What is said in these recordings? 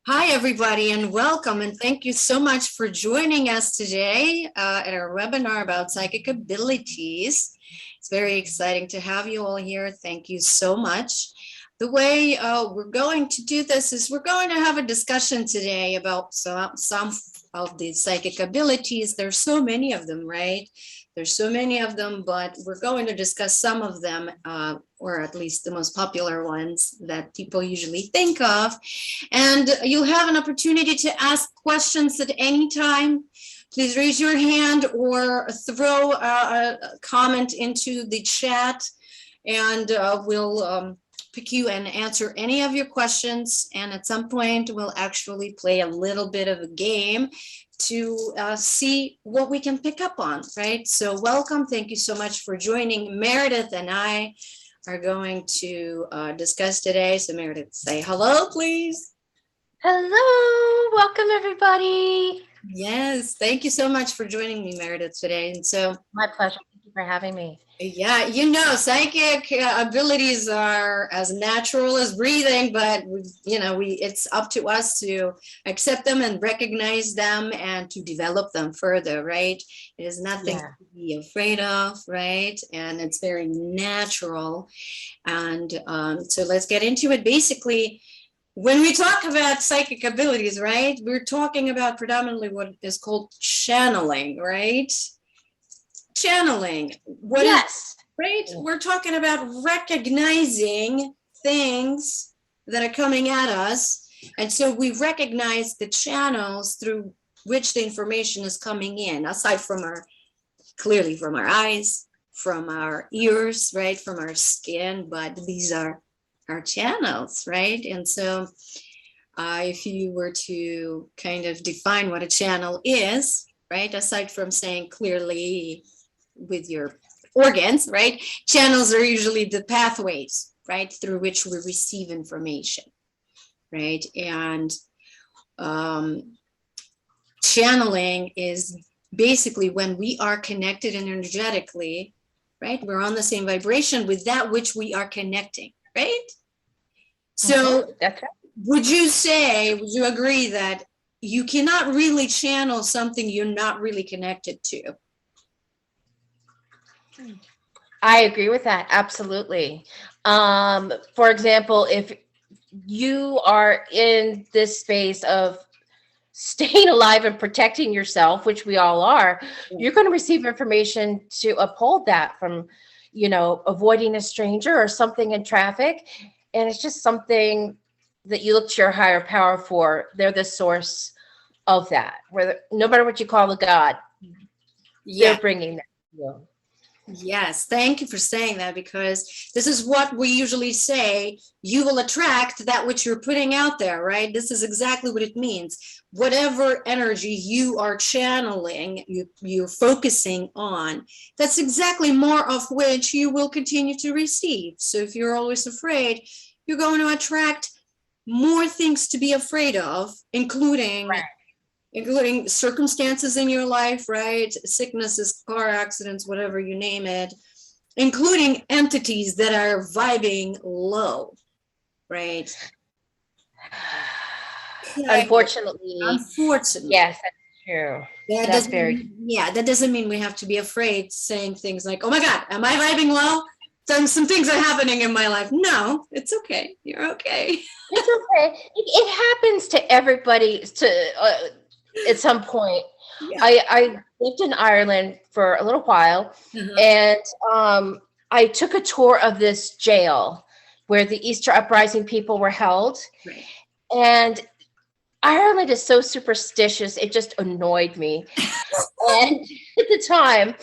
Hi, everybody, and welcome. And thank you so much for joining us today at our webinar about psychic abilities. It's very exciting to have you all here. Thank you so much. The way we're going to do this is we're going to have a discussion today about some of the psychic abilities. There's so many of them, right? There's so many of them, but we're going to discuss some of them, or at least the most popular ones that people usually think of. And you'll have an opportunity to ask questions at any time. Please raise your hand or throw a comment into the chat, and we'll pick you and answer any of your questions. And at some point, we'll actually play a little bit of a game to see what we can pick up on, right? So welcome. Thank you so much for joining. Meredith and I are going to discuss today. So Meredith, say hello, please. Hello, welcome everybody. Yes, thank you so much for joining me, Meredith, today. And so, My pleasure. Thank you for having me. yeah, psychic abilities are as natural as breathing, but it's up to us to accept them and recognize them and to develop them further, right? It is nothing to be afraid of, right? And it's very natural. And so let's get into it. Basically, when we talk about psychic abilities, right, we're talking about predominantly what is called channeling, right? Channeling. Right? We're talking about recognizing things that are coming at us. And so we recognize the channels through which the information is coming in, aside from clearly from our eyes, from our ears, right, from our skin, but these are our channels, right? And so if you were to kind of define what a channel is, right, aside from saying clearly with your organs, right, channels are usually the pathways, right, through which we receive information, right? And channeling is basically when we are connected energetically, right? We're on the same vibration with that which we are connecting, right? So that's right. Would you agree that you cannot really channel something you're not really connected to? I agree with that. Absolutely. For example, if you are in this space of staying alive and protecting yourself, which we all are, you're going to receive information to uphold that from, avoiding a stranger or something in traffic. And it's just something that you look to your higher power for. They're the source of that. No matter what you call a God, they're bringing that to you. Yes, thank you for saying that, because this is what we usually say: you will attract that which you're putting out there, right? This is exactly what it means. Whatever energy you are channeling, you're focusing on, that's exactly more of which you will continue to receive. So if you're always afraid, you're going to attract more things to be afraid of, including circumstances in your life, right? Sicknesses, car accidents, whatever you name it, including entities that are vibing low, right? Unfortunately. Yes, that's true. That doesn't mean we have to be afraid, saying things like, oh my God, am I vibing low? Some things are happening in my life. No, it's okay. You're okay. It's okay. It happens to everybody at some point. Yeah. I lived in Ireland for a little while, and I took a tour of this jail where the Easter Uprising people were held. Right. And Ireland is so superstitious, it just annoyed me and at the time.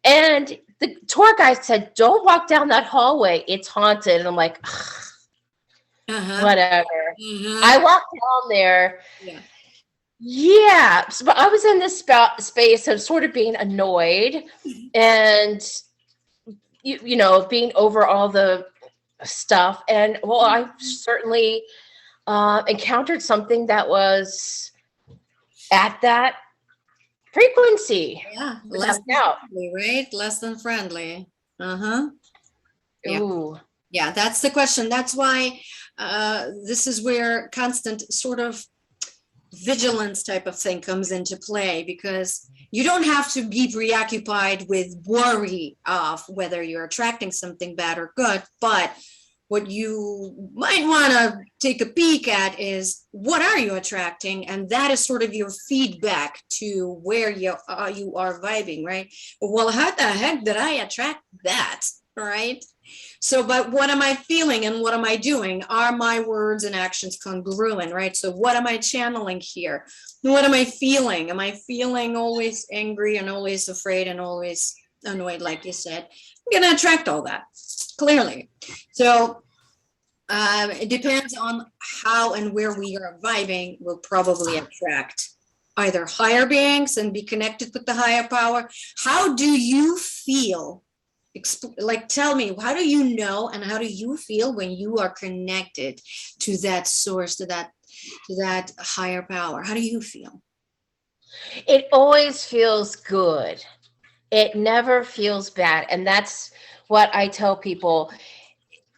And the tour guide said, don't walk down that hallway, it's haunted. And I'm like, whatever. I walked down there. Yeah, but I was in this space of sort of being annoyed and, being over all the stuff. And, well, I certainly encountered something that was at that frequency. Yeah, less than friendly, right? Less than friendly. Yeah. Ooh. Yeah, that's the question. That's why this is where constant sort of vigilance type of thing comes into play, because you don't have to be preoccupied with worry of whether you're attracting something bad or good, but what you might want to take a peek at is, what are you attracting? And that is sort of your feedback to where you are vibing, right? Well, how the heck did I attract that? Right? So, but what am I feeling and what am I doing? Are my words and actions congruent, right? So what am I channeling here? What am I feeling? Am I feeling always angry and always afraid and always annoyed, like you said? I'm going to attract all that, clearly. So it depends on how and where we are vibing. We'll probably attract either higher beings and be connected with the higher power. How do you feel? Like, tell me, how do you know and how do you feel when you are connected to that source, to that higher power? How do you feel? It always feels good. It never feels bad. And that's what I tell people.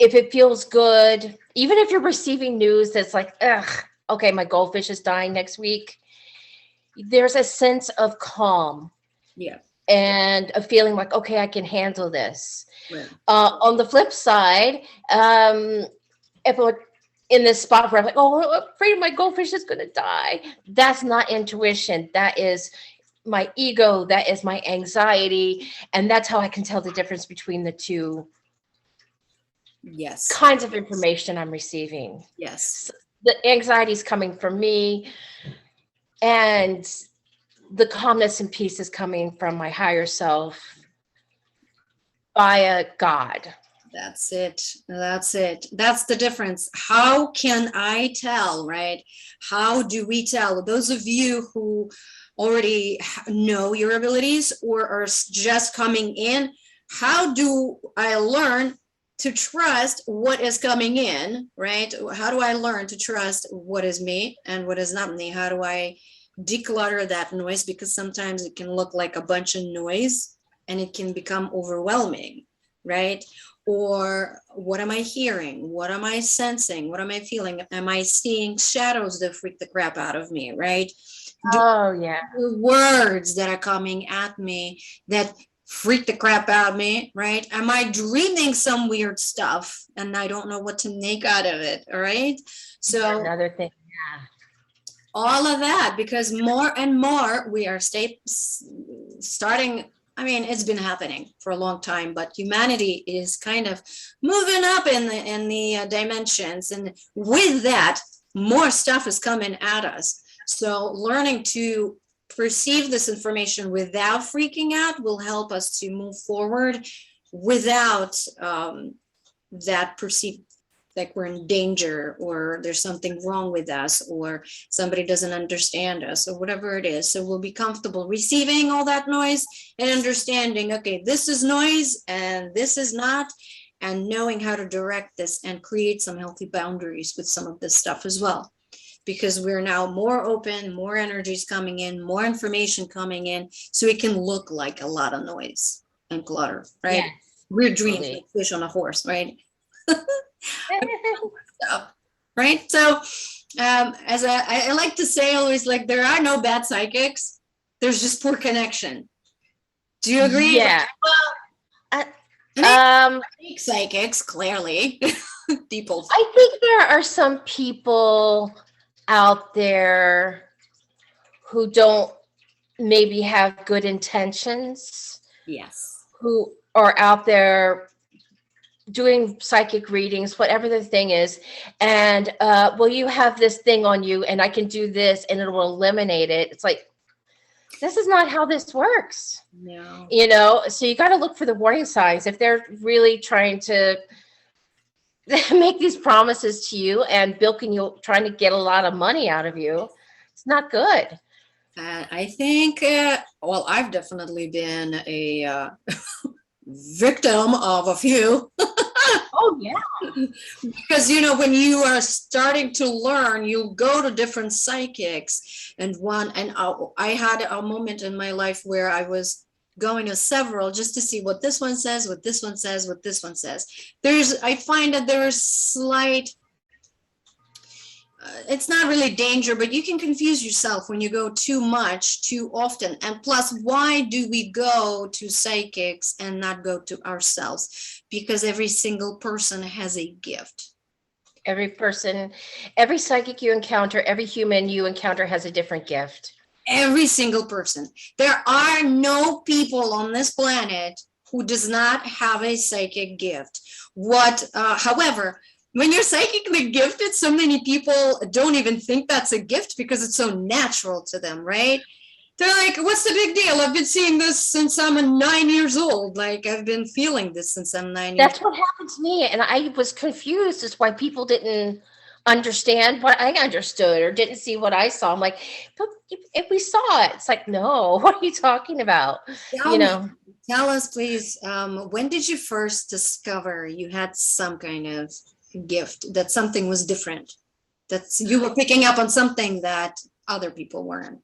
If it feels good, even if you're receiving news that's like, ugh, okay, my goldfish is dying next week, there's a sense of calm. Yeah. And a feeling like, okay, I can handle this. Right. On the flip side, if I'm in this spot where I'm like, oh, I'm afraid my goldfish is going to die, that's not intuition. That is my ego. That is my anxiety. And that's how I can tell the difference between the two Yes. kinds of information I'm receiving. Yes. The anxiety is coming from me, and the calmness and peace is coming from my higher self via God. That's it. That's it. That's the difference. How can I tell, right? How do we tell? Those of you who already know your abilities or are just coming in, how do I learn to trust what is coming in, right? How do I learn to trust what is me and what is not me? How do I declutter that noise? Because sometimes it can look like a bunch of noise and it can become overwhelming, right? Or what am I hearing? What am I sensing? What am I feeling? Am I seeing shadows that freak the crap out of me, right? Oh, yeah. Words that are coming at me that freak the crap out of me, right? Am I dreaming some weird stuff and I don't know what to make out of it, all right? So another thing, yeah. All of that, because more and more we are starting, I mean, it's been happening for a long time, but humanity is kind of moving up in the dimensions, and with that, more stuff is coming at us. So learning to perceive this information without freaking out will help us to move forward without that perceived, like we're in danger or there's something wrong with us or somebody doesn't understand us or whatever it is. So we'll be comfortable receiving all that noise and understanding, okay, this is noise and this is not, and knowing how to direct this and create some healthy boundaries with some of this stuff as well. Because we're now more open, more energies coming in, more information coming in, so it can look like a lot of noise and clutter, right? Yes, Weird dreams, absolutely. like fish on a horse, right? Right? So as I like to say always, like, there are no bad psychics, there's just poor connection. Do you agree? Yeah. Fake psychics, clearly. People. I think there are some people out there who don't maybe have good intentions. Yes. Who are out there doing psychic readings, whatever the thing is, and well, you have this thing on you and I can do this and it will eliminate it. It's like, this is not how this works. No. You know, so you got to look for the warning signs. If they're really trying to make these promises to you and bilking you, trying to get a lot of money out of you, it's not good. I think, well, I've definitely been a victim of a few. Oh, yeah. Because, you know, when you are starting to learn, you go to different psychics, and I had a moment in my life where I was going to several just to see what this one says, what this one says, what this one says. I find that there is slight it's not really danger, but you can confuse yourself when you go too much, too often. And plus, why do we go to psychics and not go to ourselves? Because every single person has a gift. Every person, every psychic you encounter, every human you encounter has a different gift. Every single person. There are no people on this planet who does not have a psychic gift. However, when you're psychically gifted, so many people don't even think that's a gift because it's so natural to them, right? They're like, what's the big deal? I've been seeing this since I'm 9 years old. Like, I've been feeling this since I'm 9 years That's what happened to me. And I was confused as why people didn't understand what I understood or didn't see what I saw. I'm like, but if we saw it, it's like, no, what are you talking about? old. Tell us, please, when did you first discover you had some kind of gift, that something was different, that you were picking up on something that other people weren't?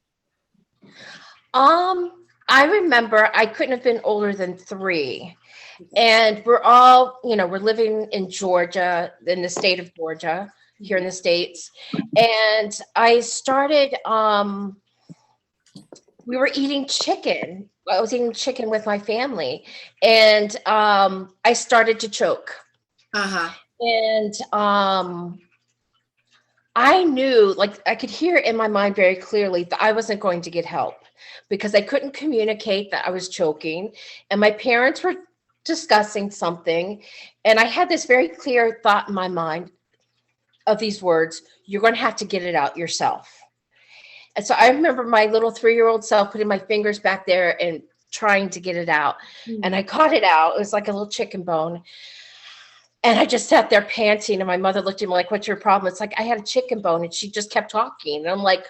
I remember I couldn't have been older than 3. And we're all, we're living in Georgia, in the state of Georgia, here in the States. And I started, we were eating chicken. I was eating chicken with my family. And I started to choke. Uh-huh. And I knew, like, I could hear in my mind very clearly that I wasn't going to get help because I couldn't communicate that I was choking. And my parents were discussing something. And I had this very clear thought in my mind of these words: you're going to have to get it out yourself. And so I remember my little 3-year-old self putting my fingers back there and trying to get it out. Mm-hmm. And I got it out. It was like a little chicken bone. And I just sat there panting, and my mother looked at me like, what's your problem? It's like, I had a chicken bone, and she just kept talking. And I'm like,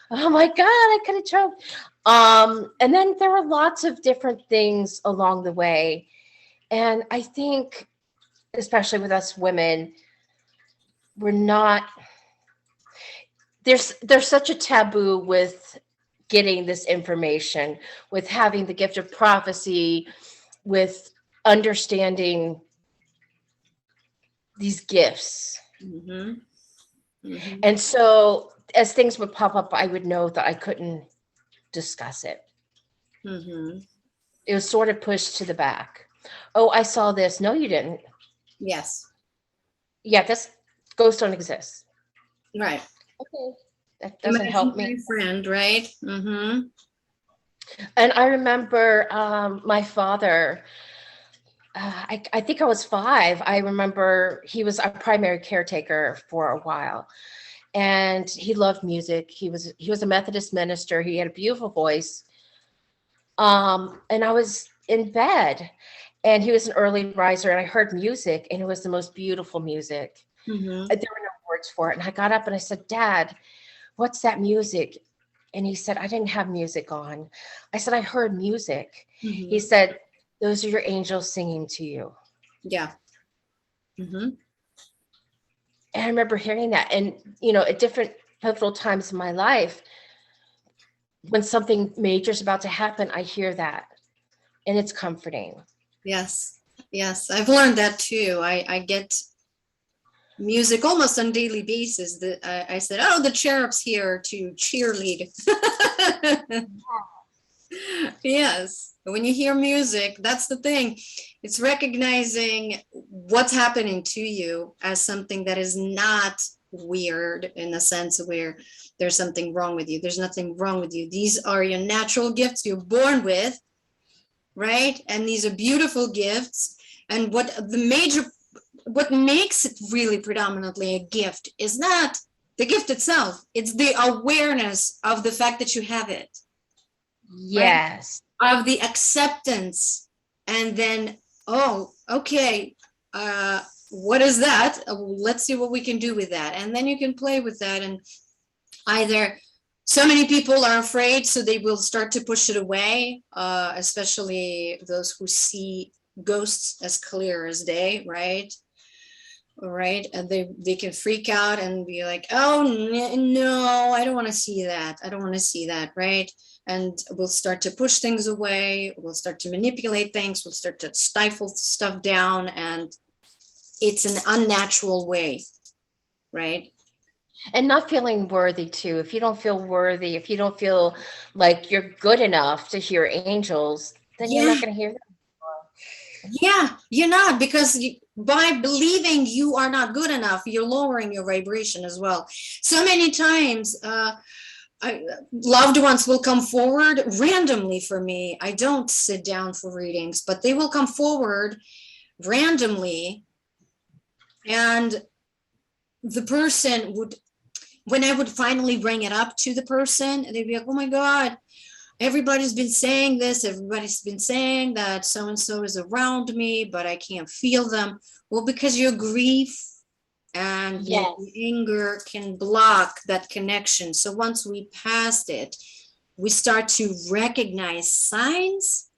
oh my God, I could have choked. And then there were lots of different things along the way. And I think, especially with us women, we're not, there's such a taboo with getting this information, with having the gift of prophecy, with understanding these gifts. Mm-hmm. Mm-hmm. And so as things would pop up, I would know that I couldn't discuss it. Mm-hmm. It was sort of pushed to the back. Oh, I saw this. No, you didn't. Yes. Yeah, this ghosts don't exist. Right. Okay. That doesn't help me. Friend, right? Mm-hmm. And I remember my father, I think I was 5. I remember he was our primary caretaker for a while. And he loved music. He was a Methodist minister. He had a beautiful voice. And I was in bed, and he was an early riser, and I heard music, and it was the most beautiful music. Mm-hmm. There were no words for it. And I got up and I said, Dad, what's that music? And he said, I didn't have music on. I said, I heard music. Mm-hmm. He said, those are your angels singing to you. Yeah. Mm-hmm. And I remember hearing that. And, at different pivotal times in my life, when something major is about to happen, I hear that. And it's comforting. Yes. Yes. I've learned that too. I get music almost on a daily basis. That I said, oh, the cherub's here to cheerlead. Yes. When you hear music, that's the thing. It's recognizing what's happening to you as something that is not weird, in the sense where there's something wrong with you. There's nothing wrong with you. These are your natural gifts you're born with, right? And these are beautiful gifts. And what makes it really predominantly a gift is not the gift itself. It's the awareness of the fact that you have it. Yes. Right? Of the acceptance. And then, oh, okay, what is that? Let's see what we can do with that. And then you can play with that. And either so many people are afraid, so they will start to push it away, especially those who see ghosts as clear as day, right? All right. And they can freak out and be like, oh, no, I don't want to see that. I don't want to see that, right? And we'll start to push things away. We'll start to manipulate things. We'll start to stifle stuff down. And it's an unnatural way, right? And not feeling worthy too. If you don't feel worthy, if you don't feel like you're good enough to hear angels, then you're Yeah, not going to hear them. yeah, you're not, because by believing you are not good enough, you're lowering your vibration as well. So many times, loved ones will come forward randomly for me. I don't sit down for readings, but they will come forward randomly, and the person would, when I would finally bring it up to the person, they'd be like, oh my God, everybody's been saying this, everybody's been saying that so and so is around me, but I can't feel them. Well, because your grief and Yes. the anger can block that connection. So once we passed it, we start to recognize signs,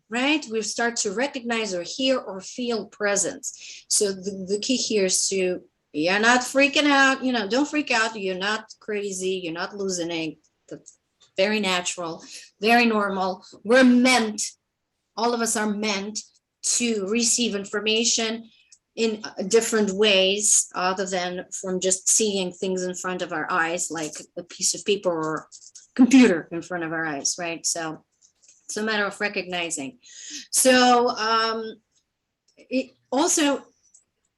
right? We start to recognize or hear or feel presence. So the key here is to, you're not freaking out, don't freak out. You're not crazy. You're not losing. That's very natural, very normal. We're meant, all of us are meant to receive information in different ways other than from just seeing things in front of our eyes, like a piece of paper or computer in front of our eyes, right? So it's a matter of recognizing. So it also,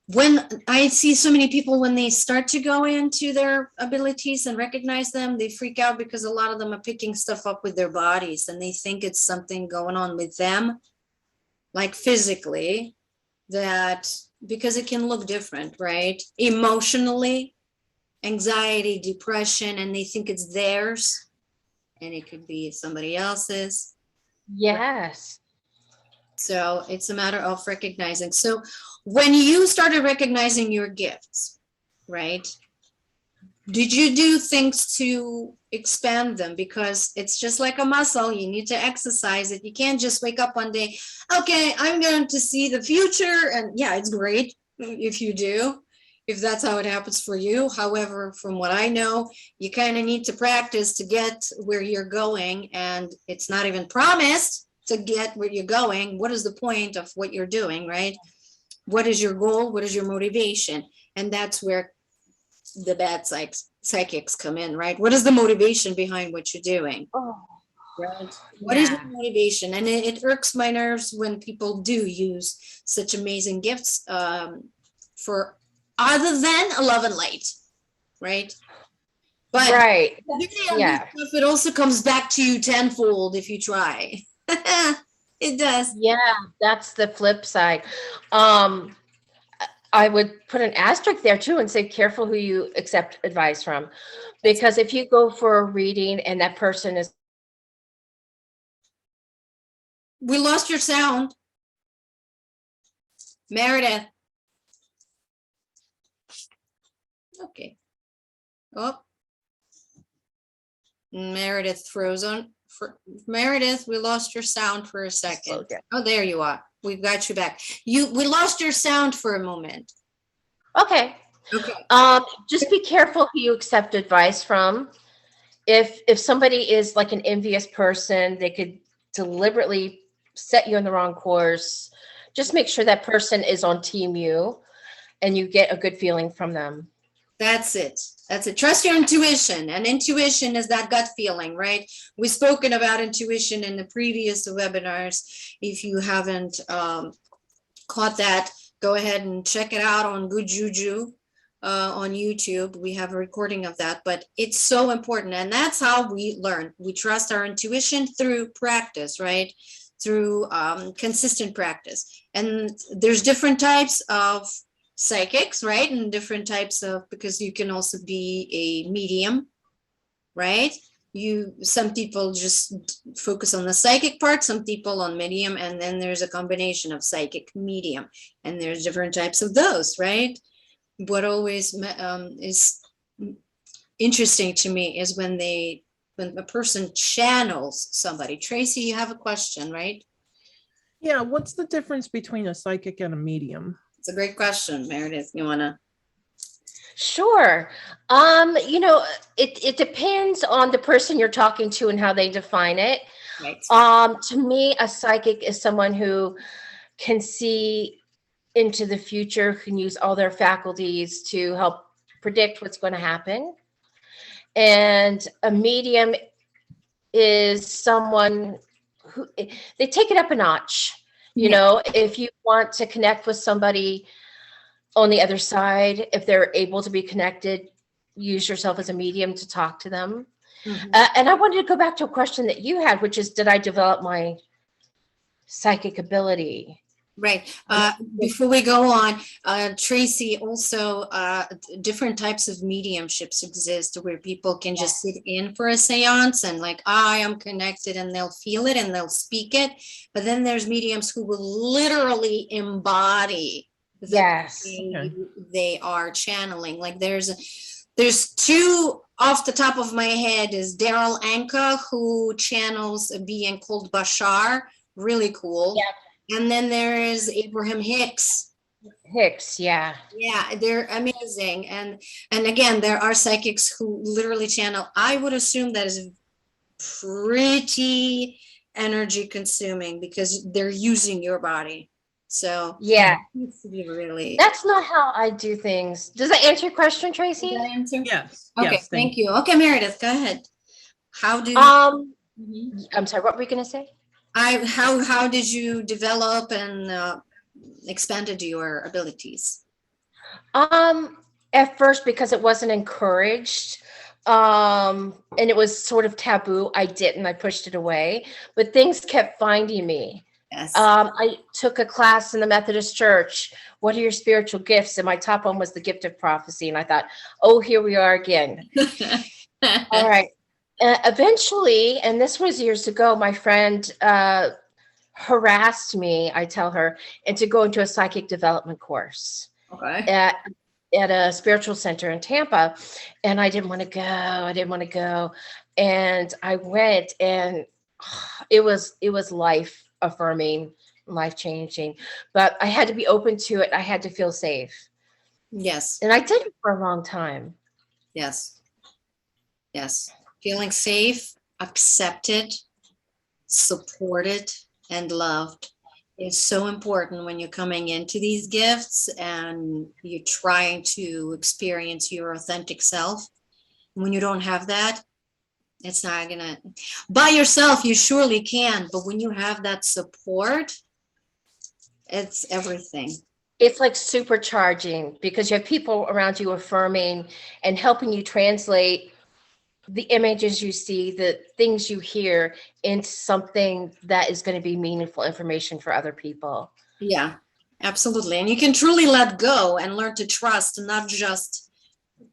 when I see so many people, when they start to go into their abilities and recognize them, they freak out because a lot of them are picking stuff up with their bodies and they think it's something going on with them, like physically, that because it can look different, right? Emotionally, anxiety, depression, and they think it's theirs and it could be somebody else's. Yes. So it's a matter of recognizing. So when you started recognizing your gifts, right? Did you do things to expand them? Because it's just like a muscle. You need to exercise it. You can't just wake up one day, okay, I'm going to see the future. And yeah, it's great if you do, if that's how it happens for you. However, from what I know, you kind of need to practice to get where you're going. And it's not even promised to get where you're going. What is the point of what you're doing, right? What is your goal? What is your motivation? And that's where the bad psychics come in, right? What is the motivation behind what you're doing? Oh, Right. What is your yeah. motivation? And it irks my nerves when people do use such amazing gifts for other than love and light, right? But Right. this Yeah. stuff, it also comes back to you tenfold if you try. It does. Yeah, that's the flip side. Um, I would put an asterisk there too and say careful who you accept advice from. Because if you go for a reading and that person is We lost your sound, Meredith. Okay. Oh, Meredith frozen. Meredith, we lost your sound for a second. slow down. Oh, there you are. We've got you back. We lost your sound for a moment. Okay. Okay. Just be careful who you accept advice from. If somebody is like an envious person, they could deliberately set you in the wrong course. Just make sure that person is on team you and you get a good feeling from them. That's it. That's it. Trust your intuition. And intuition is that gut feeling, right? We've spoken about intuition in the previous webinars. If you haven't caught that, go ahead and check it out on Good Juju on YouTube. We have a recording of that, but it's so important. And that's how we learn. We trust our intuition through practice, right? Through consistent practice. And there's different types of psychics, right? And different types of, because you can also be a medium, right? Some people just focus on the psychic part, some people on medium, and then there's a combination of psychic medium, and there's different types of those, right? What always is interesting to me is when a person channels somebody. Tracy, you have a question, right? Yeah, what's the difference between a psychic and a medium? It's a great question, Meredith. You wanna? Sure. It depends on the person you're talking to and how they define it. Right. To me, a psychic is someone who can see into the future, can use all their faculties to help predict what's going to happen. And a medium is someone who they take it up a notch. You know, if you want to connect with somebody on the other side, if they're able to be connected, use yourself as a medium to talk to them. And I wanted to go back to a question that you had, which is, did I develop my psychic ability? Right. Before we go on, Tracy, also different types of mediumships exist where people can just sit in for a seance and like, I am connected, and they'll feel it and they'll speak it. But then there's mediums who will literally embody they are channeling. Like there's two off the top of my head is Daryl Anka, who channels a being called Bashar. Really cool. And then there is Abraham Hicks. Yeah, they're amazing. And again, there are psychics who literally channel. I would assume that is pretty energy consuming because they're using your body. So yeah, really. That's not how I do things. Does that answer your question, Tracy? Did that answer? Yes. Okay, Yes, thank you. Okay, Meredith, go ahead. How do I'm sorry, what were you going to say? How did you develop and expanded your abilities? At first, because it wasn't encouraged, and it was sort of taboo, I pushed it away, but things kept finding me. Yes. I took a class in the Methodist Church. What are your spiritual gifts? And my top one was the gift of prophecy. And I thought, oh, here we are again. All right. Eventually, and this was years ago, my friend harassed me, I tell her, and to go into a psychic development course at a spiritual center in Tampa. And I didn't want to go. And I went, and it was life affirming, life changing, but I had to be open to it. I had to feel safe. Yes. And I did it for a long time. Yes. Feeling safe, accepted, supported, and loved is so important when you're coming into these gifts and you're trying to experience your authentic self. When you don't have that, it's not gonna, by yourself, you surely can, but when you have that support, it's everything. It's like supercharging because you have people around you affirming and helping you translate the images you see, the things you hear into something that is going to be meaningful information for other people. Yeah, absolutely. And you can truly let go and learn to trust not just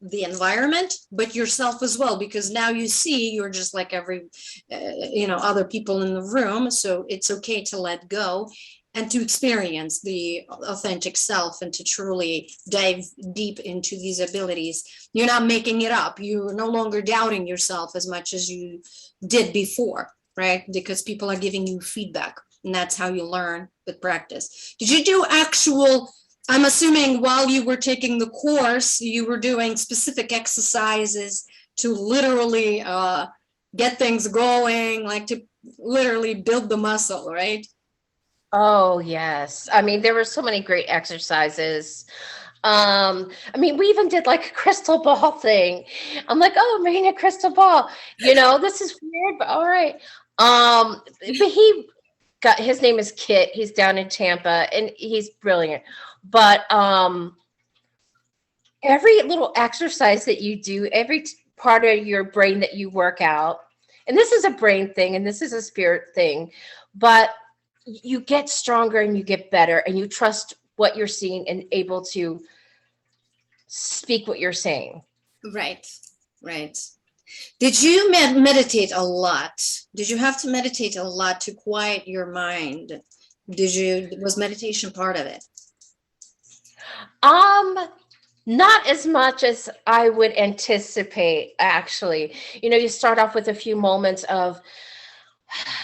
the environment, but yourself as well, because now you see you're just like every, other people in the room. So it's okay to let go and to experience the authentic self and to truly dive deep into these abilities. You're not making it up. You're no longer doubting yourself as much as you did before, right? Because people are giving you feedback, and that's how you learn with practice. Did you do I'm assuming while you were taking the course, you were doing specific exercises to literally get things going, like to literally build the muscle, right? Oh, yes. I mean, there were so many great exercises. We even did like a crystal ball thing. I'm like, oh, I'm making a crystal ball. This is weird, but all right. But his name is Kit. He's down in Tampa, and he's brilliant. But every little exercise that you do, every part of your brain that you work out, and this is a brain thing, and this is a spirit thing, but you get stronger and you get better and you trust what you're seeing and able to speak what you're saying. Right. Did you meditate a lot? Did you have to meditate a lot to quiet your mind? Was meditation part of it? Not as much as I would anticipate, actually. You start off with a few moments of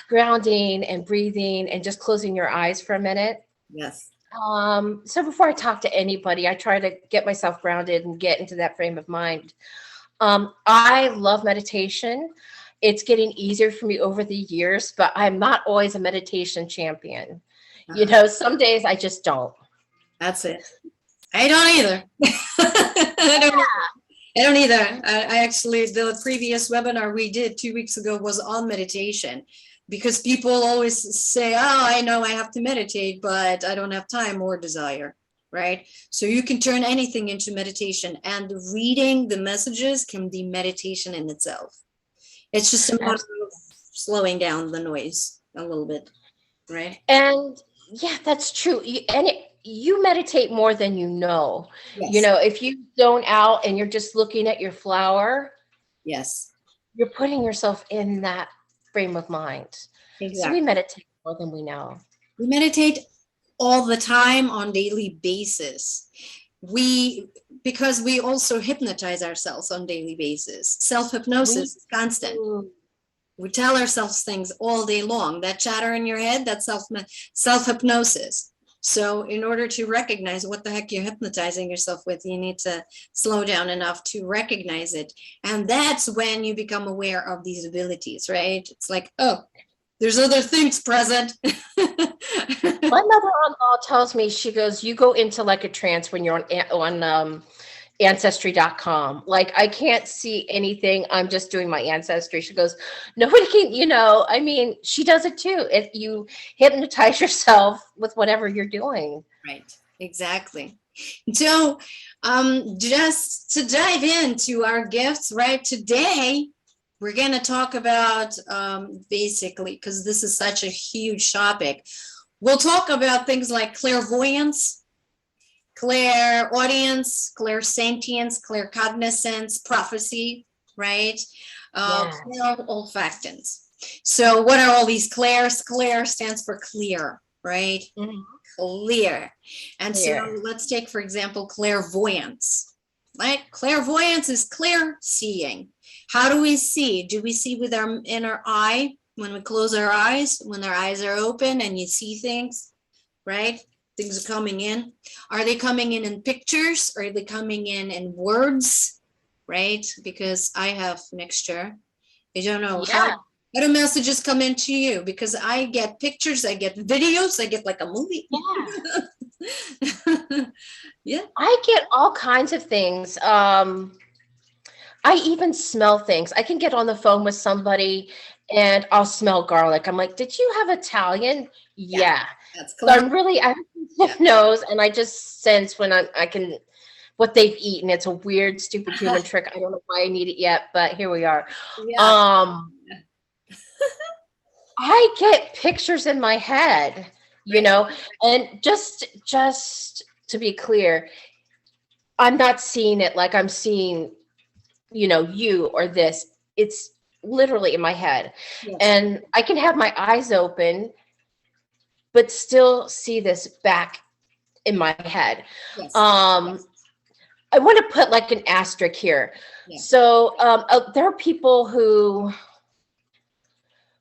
grounding and breathing and just closing your eyes for a minute. Yes. So before I talk to anybody, I try to get myself grounded and get into that frame of mind. I love meditation. It's getting easier for me over the years, but I'm not always a meditation champion. Some days I just don't. That's it. I don't either. I don't either. I actually, the previous webinar we did 2 weeks ago was on meditation, because people always say, oh, I know I have to meditate, but I don't have time or desire, right? So you can turn anything into meditation, and reading the messages can be meditation in itself. It's just a matter of slowing down the noise a little bit, right? And yeah, that's true. You meditate more than you know. You Yes. know, if you zone out and you're just looking at your flower, Yes, you're putting yourself in that frame of mind. So exactly. we meditate more than we know. We meditate all the time on daily basis. Because we also hypnotize ourselves on daily basis. Self-hypnosis is constant. We tell ourselves things all day long. That chatter in your head, that's self-hypnosis. So in order to recognize what the heck you're hypnotizing yourself with, you need to slow down enough to recognize it. And that's when you become aware of these abilities, right? It's like, oh, there's other things present. My mother-in-law tells me, she goes, you go into like a trance when you're on ancestry.com. Like, I can't see anything. I'm just doing my ancestry. She goes, nobody can, I mean, she does it too. You hypnotize yourself with whatever you're doing. Right, exactly. So just to dive into our gifts, right, today, we're going to talk about basically, because this is such a huge topic, we'll talk about things like clairvoyance, clairaudience, clairsentience, claircognizance, prophecy, right? Clairolfactance. So what are all these clairs? Clair stands for clear, right? Mm-hmm. Clear. And Clear. so let's take, for example, clairvoyance. Right? Clairvoyance is clear seeing. How do we see? Do we see with our inner eye when we close our eyes, when our eyes are open and you see things, right? Things are coming in. Are they coming in pictures? Or are they coming in words, right? Because I have mixture. I don't know how do messages come into you? Because I get pictures, I get videos, I get like a movie. Yeah. Yeah. I get all kinds of things. I even smell things. I can get on the phone with somebody and I'll smell garlic. I'm like, did you have Italian? Yeah. That's so I'm really, I have nose, and I just sense when I can, what they've eaten. It's a weird, stupid human trick. I don't know why I need it yet, but here we are. Yeah. I get pictures in my head, and just to be clear, I'm not seeing it like I'm seeing, you or this. It's literally in my head. Yes. And I can have my eyes open, but still see this back in my head. Yes. I want to put like an asterisk here. Yeah. So there are people who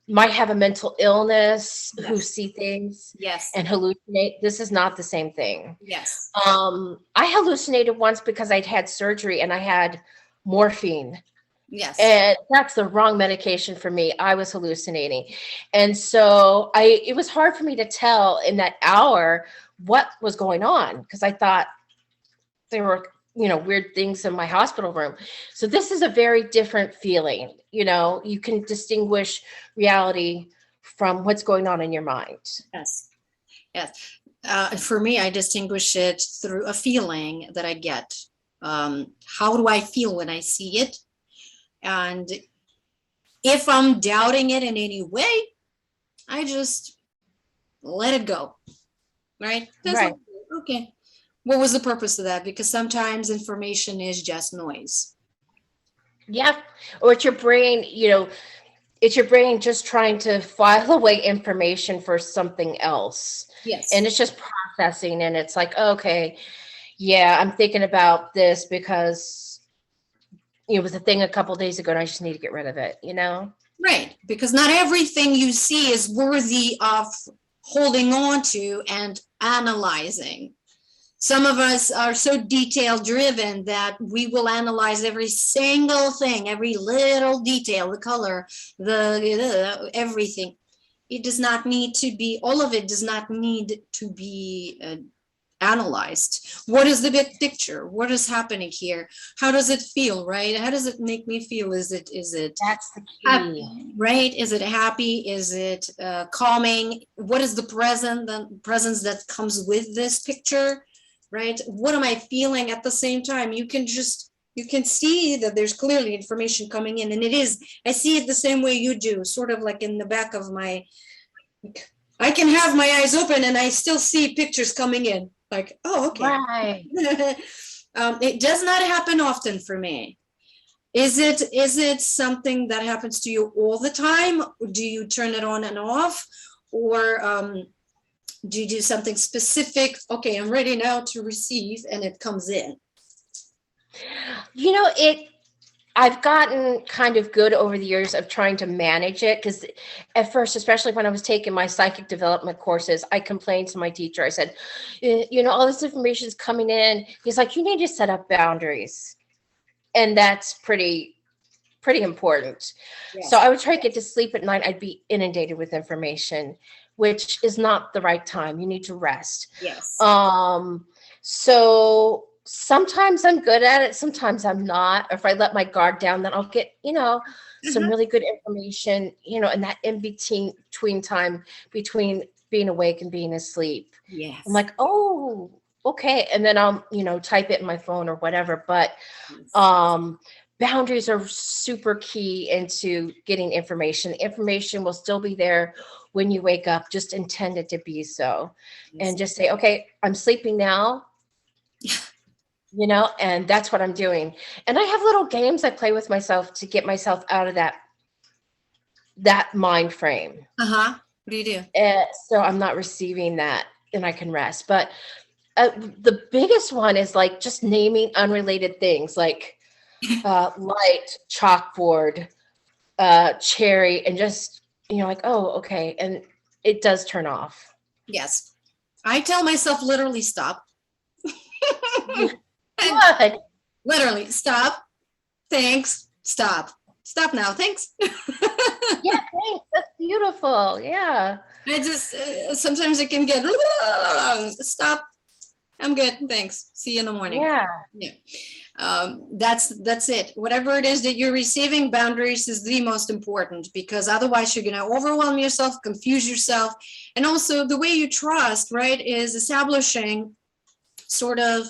might have a mental illness, who see things and hallucinate. This is not the same thing. Yes. I hallucinated once because I'd had surgery and I had morphine. Yes. And that's the wrong medication for me. I was hallucinating. And so it was hard for me to tell in that hour what was going on, because I thought there were, weird things in my hospital room. So this is a very different feeling. You can distinguish reality from what's going on in your mind. Yes. Yes. For me, I distinguish it through a feeling that I get. How do I feel when I see it? And if I'm doubting it in any way, I just let it go. Right? That's right. Okay. What was the purpose of that? Because sometimes information is just noise. Yeah. Or it's your brain, it's your brain just trying to file away information for something else. Yes. And it's just processing. And it's like, okay, yeah, I'm thinking about this because it was a thing a couple of days ago and I just need to get rid of it, Right. Because not everything you see is worthy of holding on to and analyzing. Some of us are so detail driven that we will analyze every single thing, every little detail, the color, the everything. It does not need to be, all of it does not need to be analyzed. What is the big picture? What is happening here? How does it feel, right? How does it make me feel? Is it That's the happy, key. right? Is it happy? Is it calming? What is the presence that comes with this picture, right? What am I feeling at the same time? You can see that there's clearly information coming in, and I see it the same way you do, sort of like in the back of I can have my eyes open and I still see pictures coming in. Like, oh, okay. Right. It does not happen often for me. Is it something that happens to you all the time? Do you turn it on and off? Or do you do something specific? Okay, I'm ready now to receive, and it comes in. You know, I've gotten kind of good over the years of trying to manage it, because at first, especially when I was taking my psychic development courses, I complained to my teacher. I said, you know, all this information is coming in. He's like, you need to set up boundaries. And that's pretty important. Yes. So I would try to get to sleep at night. I'd be inundated with information, which is not the right time. You need to rest. Yes. So sometimes I'm good at it, sometimes I'm not. Or if I let my guard down, then I'll get, you know, some really good information, you know, in that in between time between being awake and being asleep. Yes. I'm like, oh, okay. And then I'll, you know, type it in my phone or whatever. But boundaries are super key into getting information. Information will still be there when you wake up, just intend it to be so. Yes. And just say, okay, I'm sleeping now. You know, and that's what I'm doing. And I have little games I play with myself to get myself out of that mind frame. What do you do? So I'm not receiving that, and I can rest. But the biggest one is like just naming unrelated things, like light, chalkboard, cherry, and just, you know, like, oh, okay. And it does turn off. Yes. I tell myself literally stop. Good. Literally stop. Thanks. Stop now. Thanks. Yeah, thanks. That's beautiful. Yeah. I just sometimes it can get stop. I'm good. Thanks. See you in the morning. Yeah. That's it. Whatever it is that you're receiving, boundaries is the most important, because otherwise you're going to overwhelm yourself, confuse yourself. And also the way you trust, right, is establishing sort of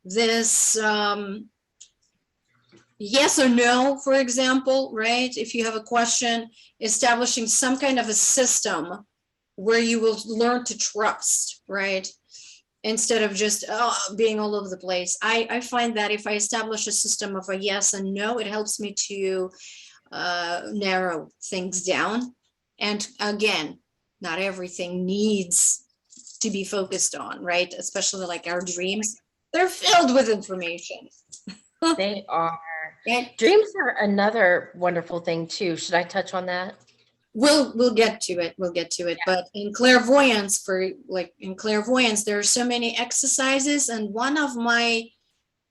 this yes or no, for example, right? If you have a question, establishing some kind of a system where you will learn to trust, right? Instead of just being all over the place. I find that if I establish a system of a yes and no, it helps me to narrow things down. And again, not everything needs to be focused on, right? Especially like our dreams. They're filled with information. They are. And Dreams are another wonderful thing too. Should I touch on that? we'll get to it. Yeah. But in clairvoyance, there are so many exercises, and one of my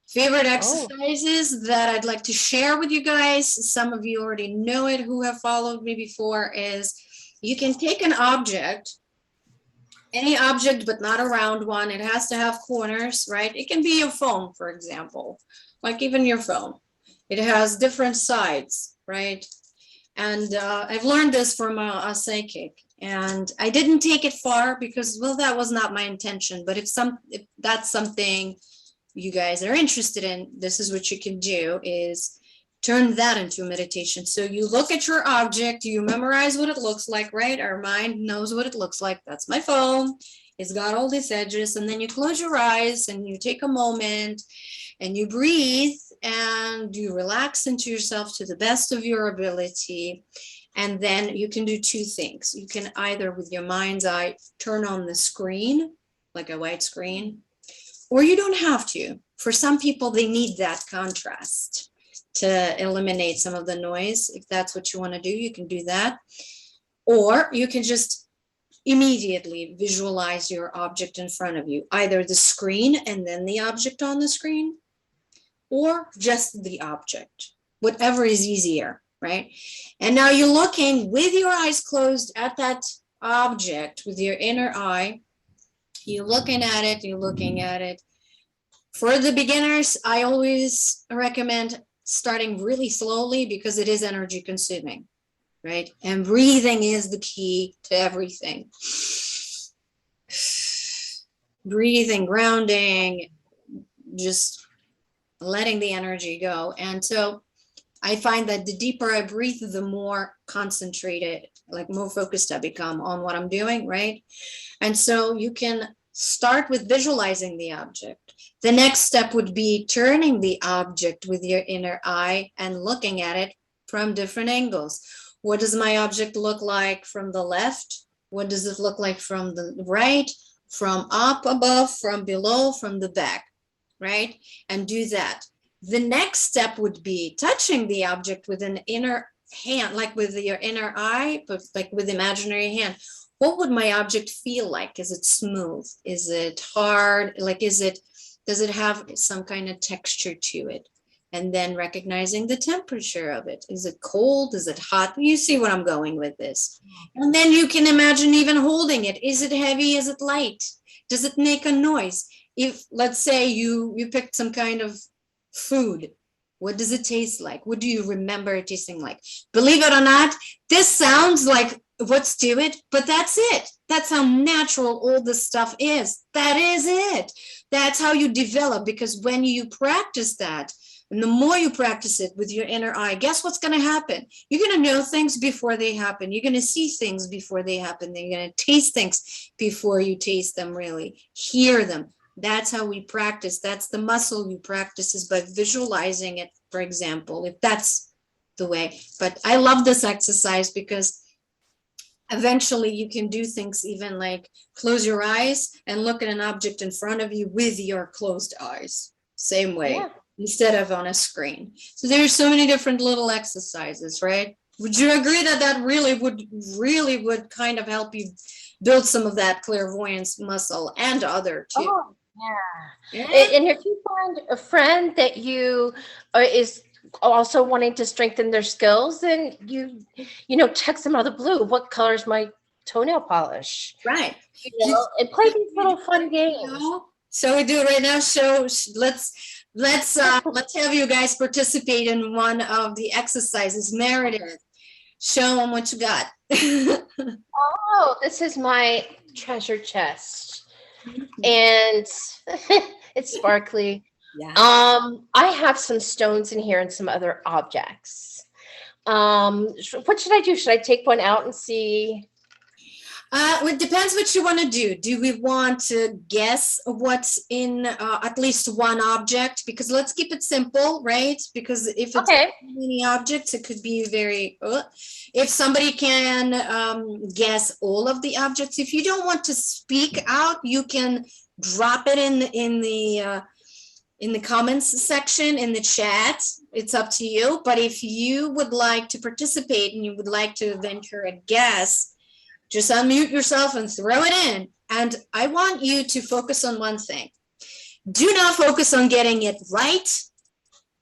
favorite exercises that I'd like to share with you guys, some of you already know it who have followed me before, is you can take an object, any object, but not a round one. It has to have corners, right? It can be your phone, for example, like even your phone. It has different sides, right? And I've learned this from a psychic, and I didn't take it far because, well, that was not my intention. But if that's something you guys are interested in, this is what you can do, is turn that into a meditation. So you look at your object, you memorize what it looks like, right? Our mind knows what it looks like. That's my phone. It's got all these edges. And then you close your eyes and you take a moment and you breathe and you relax into yourself to the best of your ability. And then you can do two things. You can either, with your mind's eye, turn on the screen, like a white screen, or you don't have to. For some people, they need that contrast to eliminate some of the noise. If that's what you want to do, you can do that. Or you can just immediately visualize your object in front of you, either the screen and then the object on the screen, or just the object, whatever is easier, right? And now you're looking with your eyes closed at that object with your inner eye, You're looking at it, you're looking at it. For the beginners, I always recommend starting really slowly because it is energy consuming, right? And breathing is the key to everything. Breathing, grounding, just letting the energy go. And so I find that the deeper I breathe, the more concentrated, like more focused I become on what I'm doing, right? And so you can start with visualizing the object. The next step would be turning the object with your inner eye and looking at it from different angles. What does my object look like from the left? What does it look like from the right? From up above, from below, from the back, right? And do that. The next step would be touching the object with an inner hand, like with your inner eye, but like with imaginary hand. What would my object feel like? Is it smooth? Is it hard? Like, does it have some kind of texture to it? And then recognizing the temperature of it. Is it cold? Is it hot? You see where I'm going with this. And then you can imagine even holding it. Is it heavy? Is it light? Does it make a noise? If, let's say you picked some kind of food, what does it taste like? What do you remember it tasting like? Believe it or not, this sounds like what's to it, but that's it. That's how natural all this stuff is. That is it. That's how you develop, because when you practice that, and the more you practice it with your inner eye, guess what's going to happen? You're going to know things before they happen. You're going to see things before they happen. Then you're going to taste things before you taste them, really. Hear them. That's how we practice. That's the muscle you practice, is by visualizing it, for example, if that's the way. But I love this exercise because eventually you can do things even like close your eyes and look at an object in front of you with your closed eyes. Same way. Yeah. Instead of on a screen. So there's so many different little exercises, right? Would you agree that that really would kind of help you build some of that clairvoyance muscle and other too? Oh, yeah. And if you find a friend that you is also wanting to strengthen their skills, then you text them out of the blue. What color is my toenail polish? Right. And play these little fun games. So we do right now. So let's have you guys participate in one of the exercises. Meredith, show them what you got. Oh, this is my treasure chest, and it's sparkly. Yeah. I have some stones in here and some other objects. What should I do? Should I take one out and see? It depends what you want to do. Do we want to guess what's in at least one object? Because let's keep it simple, right? Because if it's many objects, it could be very. If somebody can guess all of the objects, if you don't want to speak out, you can drop it in the comments section in the chat. It's up to you. But if you would like to participate and you would like to venture a guess, just unmute yourself and throw it in. And I want you to focus on one thing. Do not focus on getting it right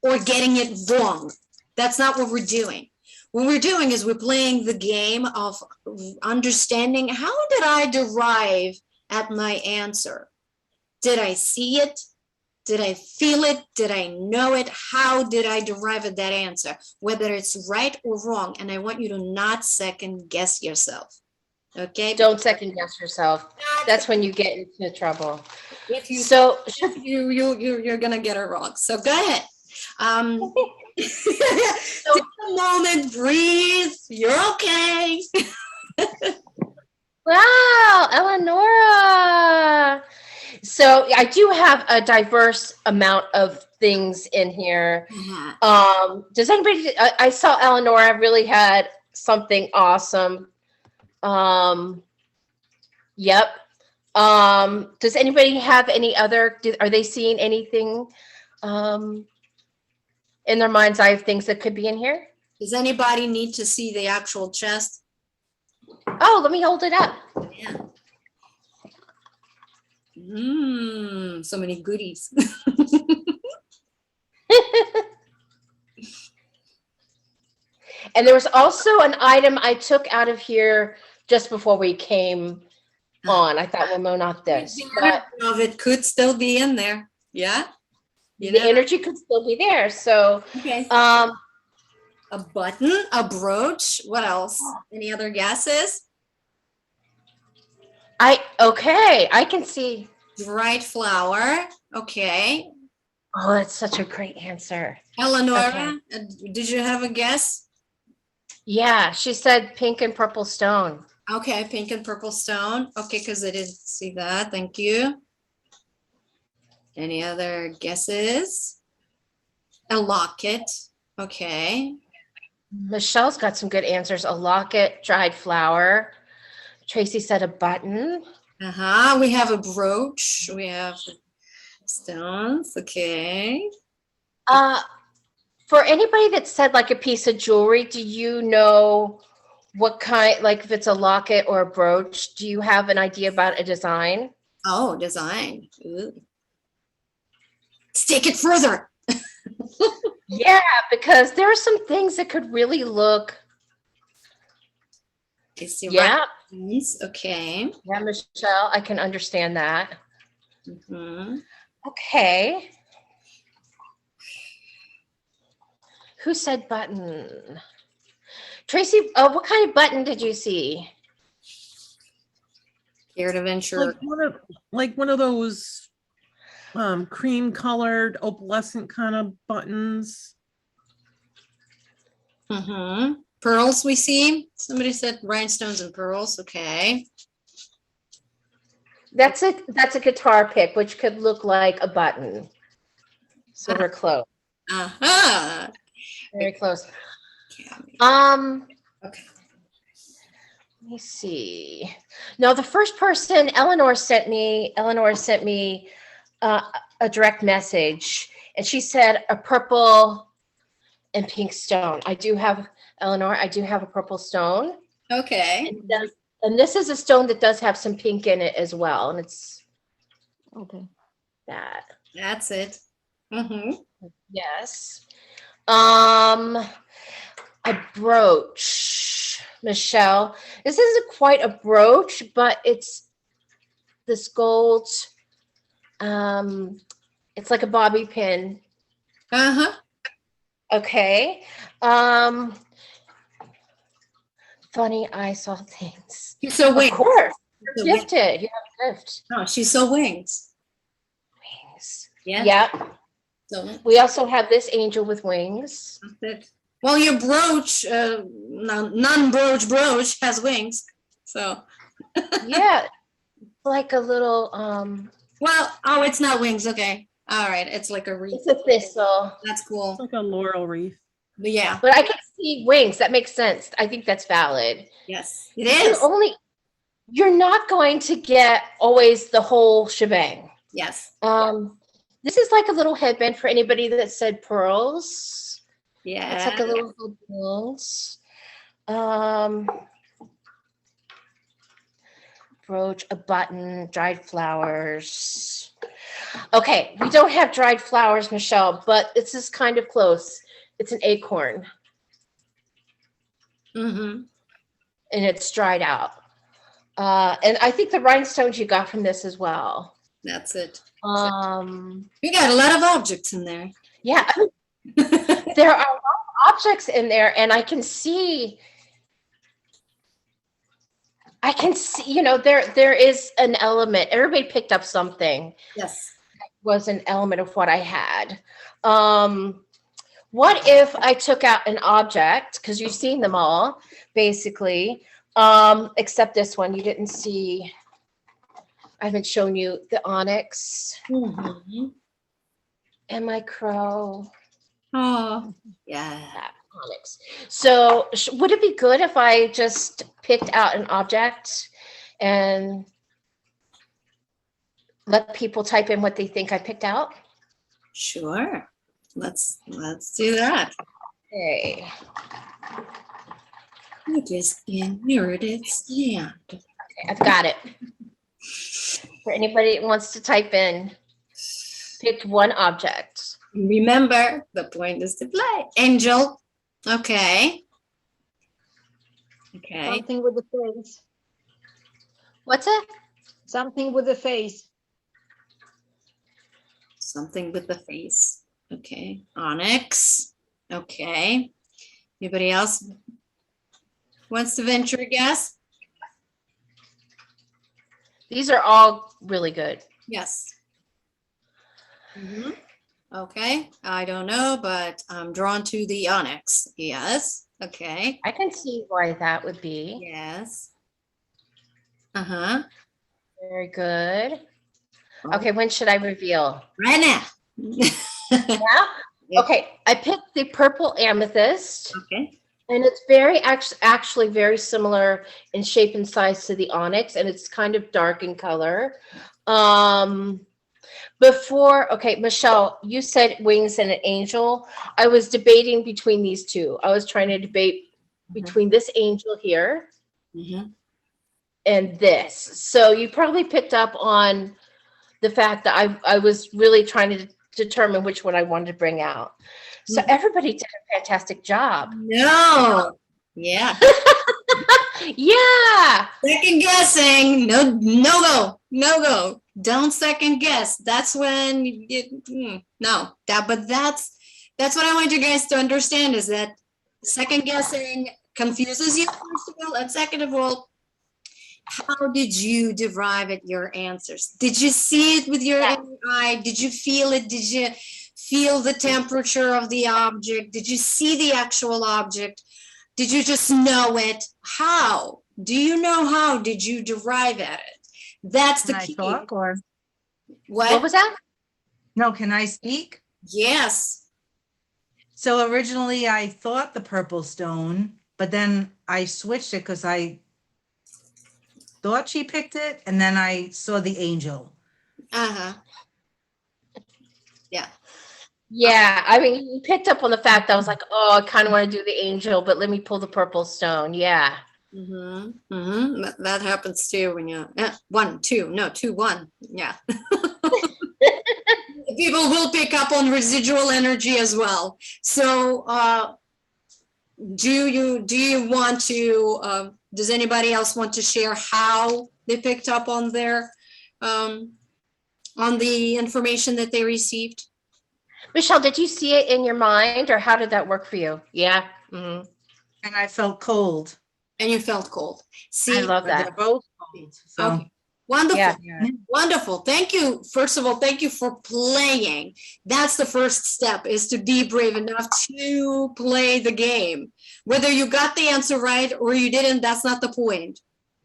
or getting it wrong. That's not what we're doing. What we're doing is we're playing the game of understanding, how did I derive at my answer? Did I see it? Did I feel it? Did I know it? How did I derive at that answer? Whether it's right or wrong. And I want you to not second guess yourself. Okay. Don't second guess yourself. That's when you get into trouble. If you you're gonna get it wrong. So go ahead. Take a moment, breathe. You're okay. Wow, Eleonora. So I do have a diverse amount of things in here. Does anybody? I saw Eleonora really had something awesome. Yep. Does anybody have any other, are they seeing anything in their mind's eye of things that could be in here? Does anybody need to see the actual chest? Oh, let me hold it up. Yeah. So many goodies. And there was also an item I took out of here just before we came on. I thought, well, no, not this. The But energy of it could still be in there. Yeah. You the know. energy could still be there. So, Okay. um, A button, a brooch. What else? Any other guesses? I can see. Dried flower. Okay. Oh, that's such a great answer. Eleonora, did you have a guess? Yeah, she said pink and purple stone. Okay, pink and purple stone. Okay, because I didn't see that. Thank you. Any other guesses? A locket. Okay. Michelle's got some good answers. A locket, dried flower. Tracy said a button. We have a brooch. We have stones. Okay. For anybody that said like a piece of jewelry, do you know what kind, like if it's a locket or a brooch, do you have an idea about a design? Oh, design. Ooh. Let's take it further. Yeah, because there are some things that could really look. It's the Yeah. right. Okay. Yeah, Michelle, I can understand that. Mhm. Okay. Who said button? Tracy, what kind of button did you see? Care to venture? Like one of those cream colored opalescent kind of buttons. Pearls we see. Somebody said rhinestones and pearls. Okay. That's a guitar pick, which could look like a button. So we're close. Very close. Okay. Let me see. No, the first person, Eleanor sent me a direct message, and she said a purple and pink stone. I do have, Eleanor, I do have a purple stone. Okay. And this is a stone that does have some pink in it as well. And it's that. That's it. Yes. A brooch, Michelle. This isn't quite a brooch, but it's this gold. It's like a bobby pin. Okay. Funny, I saw things. She's so Of wings. course. You're gifted. You have a gift. Oh, she's so wings. Wings. Yeah. Yep. So We also have this angel with wings. that's it. Well, your brooch, non-brooch brooch has wings. So. Yeah. Like a little Well, oh, it's not wings. Okay. All right. It's like a wreath. it's a thistle. That's cool. It's like a laurel wreath. But yeah. But I can see wings. That makes sense. I think that's valid. Yes, it is. You're not going to get always the whole shebang. Yes. This is like a little headband for anybody that said pearls. Yeah. It's like a little balloons. Brooch, a button, dried flowers. Okay, we don't have dried flowers, Michelle, but this is kind of close. It's an acorn. And it's dried out. And I think the rhinestones you got from this as well. That's it. You got a lot of objects in there. Yeah. There are a lot of objects in there, and I can see, there is an element. Everybody picked up something. Yes. That was an element of what I had. What if I took out an object, because you've seen them all, basically, except this one. You didn't see, I haven't shown you the onyx and my crow. Oh, yeah. That onyx. So would it be good if I just picked out an object and let people type in what they think I picked out? Sure. Let's do that. Okay. I just inherited stand. Okay, I've got it. For anybody that wants to type in, pick one object. Remember, the point is to play. Angel. Okay. Okay. Something with the face. What's it? Something with a face. Something with the face. Okay. Onyx. Okay. Anybody else wants to venture a guess? These are all really good. Yes. Mhm. Okay. I don't know, but I'm drawn to the onyx. Yes. Okay. I can see why that would be. Yes. Uh-huh. Very good. Okay, when should I reveal? Right now. Yeah? Yep. Okay, I picked the purple amethyst, Okay. and it's very actually very similar in shape and size to the onyx, and it's kind of dark in color. Okay, Michelle, you said wings and an angel. I was debating between these two. I was trying to debate between this angel here Mhm. and this. So you probably picked up on the fact that I was really trying to determine which one I wanted to bring out. So everybody did a fantastic job. No. Yeah. Yeah. Second guessing. No, no go. No go. Don't second guess. That's when no. But that's what I want you guys to understand is that second guessing confuses you, first of all, and second of all, how did you derive at your answers? Did you see it with your inner eye? Did you feel it? Did you feel the temperature of the object? Did you see the actual object? Did you just know it? How? Do you know how did you derive at it? That's the Can I key. talk or? What was that? No, can I speak? Yes. So originally I thought the purple stone, but then I switched it because I thought she picked it, and then I saw the angel. Uh-huh. Yeah. Yeah, I mean, you picked up on the fact I was like, oh, I kind of want to do the angel, but let me pull the purple stone. Yeah. Mm-hmm. Mm-hmm. That happens too when you 1, 2, no, 2, 1. Yeah. People will pick up on residual energy as well. So do you want to does anybody else want to share how they picked up on their on the information that they received? Michelle, did you see it in your mind, or how did that work for you? Yeah. Mhm. And I felt cold. And you felt cold. See, I love But they're that. both cold. So okay. Wonderful. Yeah. Wonderful. Thank you. First of all, thank you for playing. That's the first step, is to be brave enough to play the game. Whether you got the answer right or you didn't, that's not the point.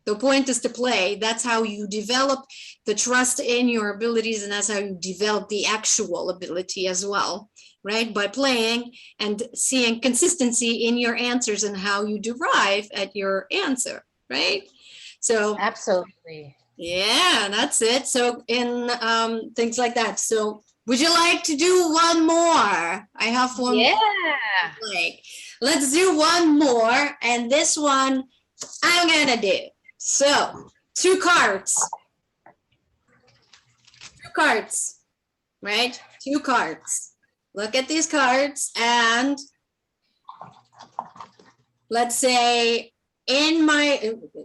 The point is to play. That's how you develop the trust in your abilities, and that's how you develop the actual ability as well, right? By playing and seeing consistency in your answers and how you derive at your answer, right? So Absolutely. yeah, that's it. So in things like that. So would you like to do one more? I have one Yeah. more. Like, let's do one more. And this one I'm gonna do. So 2 cards. 2 cards, right? 2 cards. Look at these cards and let's say in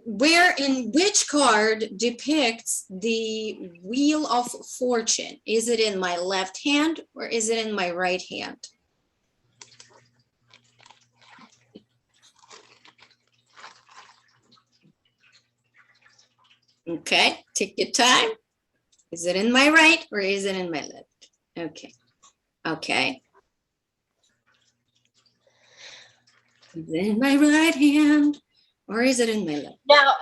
which card depicts the Wheel of Fortune? Is it in my left hand or is it in my right hand? Okay, take your time. Is it in my right or is it in my left? Okay, okay. Is it in my right hand or is it in my left? Now,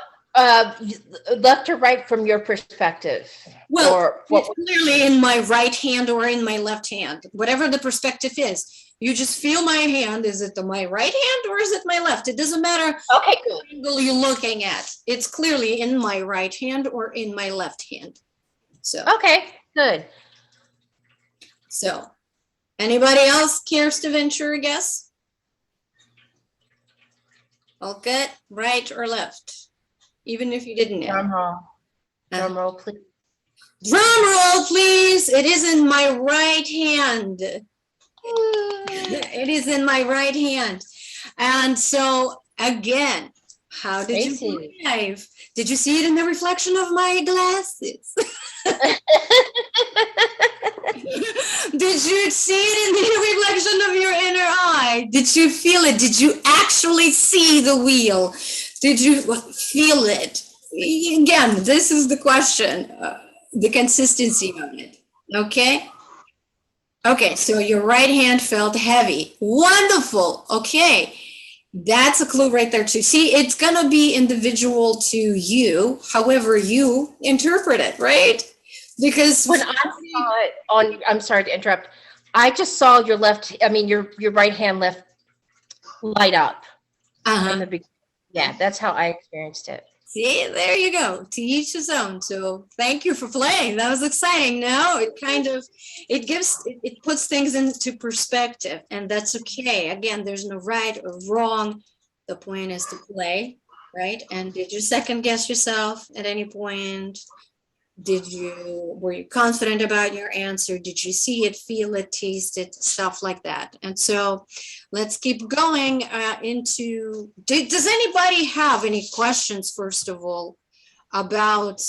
left or right from your perspective? Well, Or it's clearly in my right hand or in my left hand, whatever the perspective is. You just feel my hand. Is it my right hand or is it my left? It doesn't matter Okay, good. what angle you're looking at. It's clearly in my right hand or in my left hand. So, Okay, good. so anybody else cares to venture a guess? Okay, right or left? Even if you didn't know. Drum roll. Drum roll, please. Drum roll, please. It is in my right hand. It is in my right hand. And so again, How did you Tracy. arrive? Did you see it in the reflection of my glasses? Did you see it in the reflection of your inner eye? Did you feel it? Did you actually see the wheel? Did you feel it? Again, this is the question, the consistency of it. Okay? Okay, so your right hand felt heavy. Wonderful. Okay. That's a clue right there too. See, it's gonna be individual to you, however you interpret it, right? Because When I saw it on, I'm sorry to interrupt. I just saw your your right hand left light up in the beginning. Yeah, that's how I experienced it. see, there you go. To each his own. So thank you for playing. That was exciting. No, it puts things into perspective, and that's okay. Again, there's no right or wrong. The point is to play, right? And did you second guess yourself at any point? Were you confident about your answer? Did you see it, feel it, taste it, stuff like that? And so let's keep going does anybody have any questions, first of all, about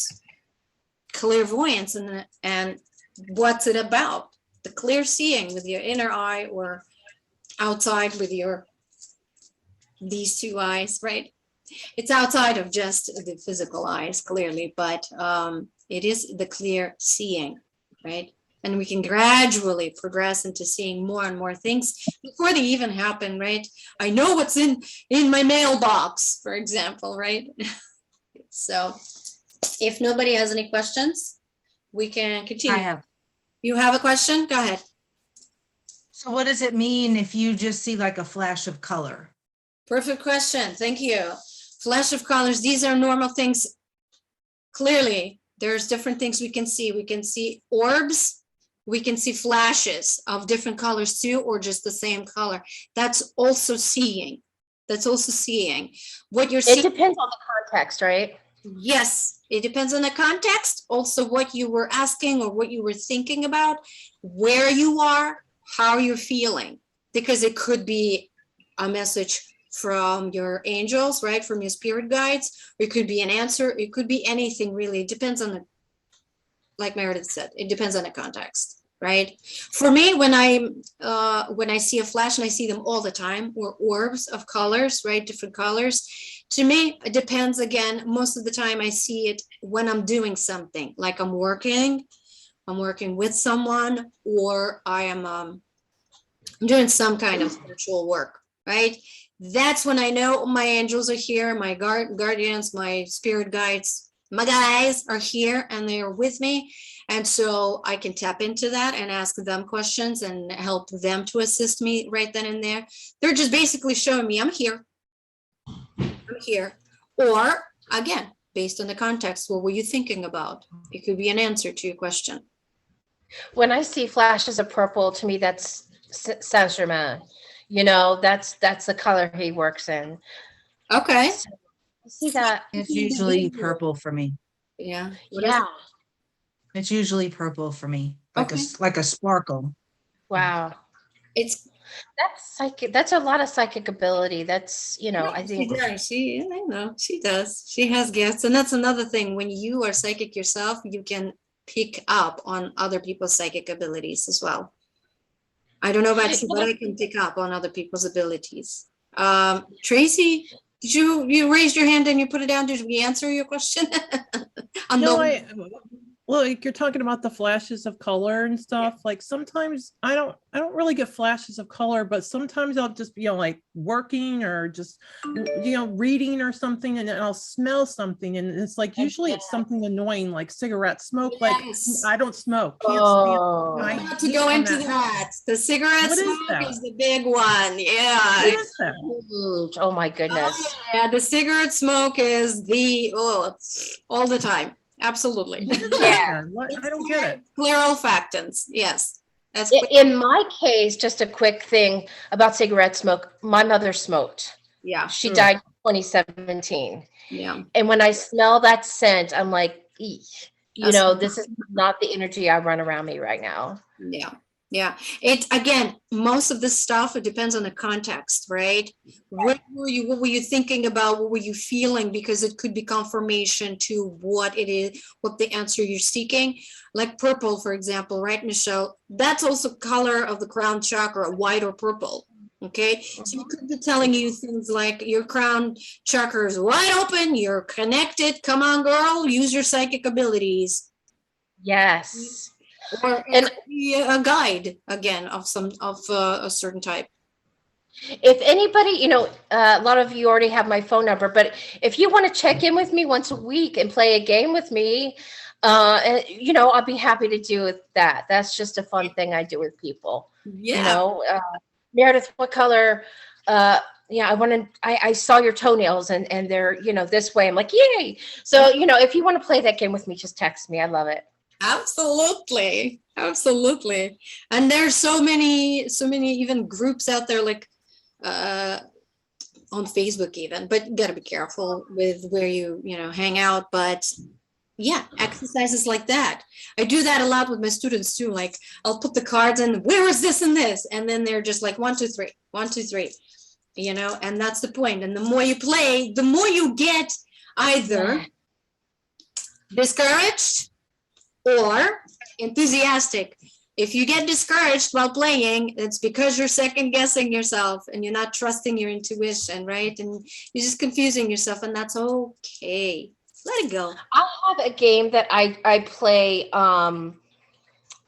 clairvoyance and what's it about? The clear seeing with your inner eye or outside with these two eyes, right? It's outside of just the physical eyes, clearly, but it is the clear seeing, right? And we can gradually progress into seeing more and more things before they even happen, right? I know what's in my mailbox, for example, right? So if nobody has any questions, we can continue. I have. You have a question? Go ahead. So what does it mean if you just see like a flash of color? Perfect question. Thank you. Flash of colors. These are normal things. Clearly, there's different things we can see. We can see orbs. We can see flashes of different colors too, or just the same color. That's also seeing. That's also seeing. What you're seeing. It depends on the context, right? Yes, it depends on the context. Also, what you were asking or what you were thinking about, where you are, how you're feeling, because it could be a message from your angels, right? From your spirit guides. It could be an answer. It could be anything, really. It depends on like Meredith said, it depends on the context, right? For me, when I see a flash, and I see them all the time, or orbs of colors, right? Different colors. To me, it depends. Again, most of the time I see it when I'm doing something, like I'm working with someone, or I'm doing some kind of spiritual work, right? That's when I know my angels are here, my guardians, my spirit guides, my guys are here and they are with me. And so I can tap into that and ask them questions and help them to assist me right then and there. They're just basically showing me I'm here. I'm here. Or again, based on the context, what were you thinking about? It could be an answer to your question. When I see flashes of purple, to me, that's Saint-Germain. That's the color he works in. Okay. So, I see that. It's usually purple for me. Yeah. Yeah. It's usually purple for me, like Okay. like a sparkle. Wow. It's That's psychic. That's a lot of psychic ability. That's, I she think. does. I know she does. She has gifts, and that's another thing. When you are psychic yourself, you can pick up on other people's psychic abilities as well. I don't know about you, but I can pick up on other people's abilities. Tracy, did you raised your hand and you put it down? Did we answer your question? No, well, like you're talking about the flashes of color and stuff. Like sometimes I don't really get flashes of color, but sometimes I'll just be like working or just reading or something, and then I'll smell something, and it's like usually it's something annoying like cigarette smoke. Yes. Like I don't smoke. Can't Oh. stand. Not to go into that. The cigarette What is smoke that? is the big one. Yeah. What is that? Huge. Oh my goodness. Oh, yeah, the cigarette smoke is all the time. Absolutely. Yeah. I don't get it. Clear olfactants. Yes. That's In my case, just a quick thing about cigarette smoke. My mother smoked. yeah. She Ugh. died in 2017. Yeah. And when I smell that scent, I'm like, eek. That's- This is not the energy I run around me right now. Yeah. Yeah, it again, most of this stuff, it depends on the context, right? What were you thinking about? What were you feeling? Because it could be confirmation to what it is, what the answer you're seeking. Like purple, for example, right, Michelle? That's also color of the crown chakra, white or purple. Okay, so it could be telling you things like your crown chakra is wide open, you're connected. Come on, girl, use your psychic abilities. Yes. Or it And could be a guide again of some of a certain type. if anybody, a lot of you already have my phone number, but if you want to check in with me once a week and play a game with me, I'll be happy to do that. That's just a fun thing I do with people. Yeah. Meredith, what color? Yeah, I saw your toenails and they're, this way. I'm like, yay. So, if you want to play that game with me, just text me. I love it. Absolutely. Absolutely. And there's so many even groups out there like on Facebook even, but you gotta be careful with where you hang out. But yeah, exercises like that. I do that a lot with my students too. Like I'll put the cards in, where is this and this? And then they're just like 1, 2, 3, 1, 2, 3, and that's the point. And the more you play, the more you get either discouraged or enthusiastic. If you get discouraged while playing, it's because you're second guessing yourself and you're not trusting your intuition, right? And you're just confusing yourself, and that's okay. Let it go. I have a game that I play on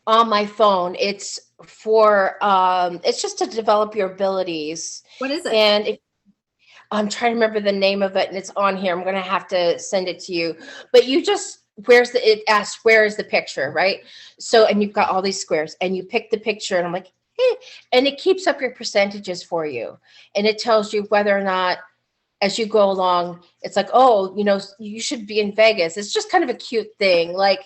my phone. It's it's just to develop your abilities. What is it? And I'm trying to remember the name of it, and it's on here. I'm gonna have to send it to you. But you just it asks where is the picture, right? So, and you've got all these squares, and you pick the picture, and I'm like, hey, and it keeps up your percentages for you, and it tells you whether or not, as you go along, it's like, oh, you should be in Vegas. It's just kind of a cute thing. Like,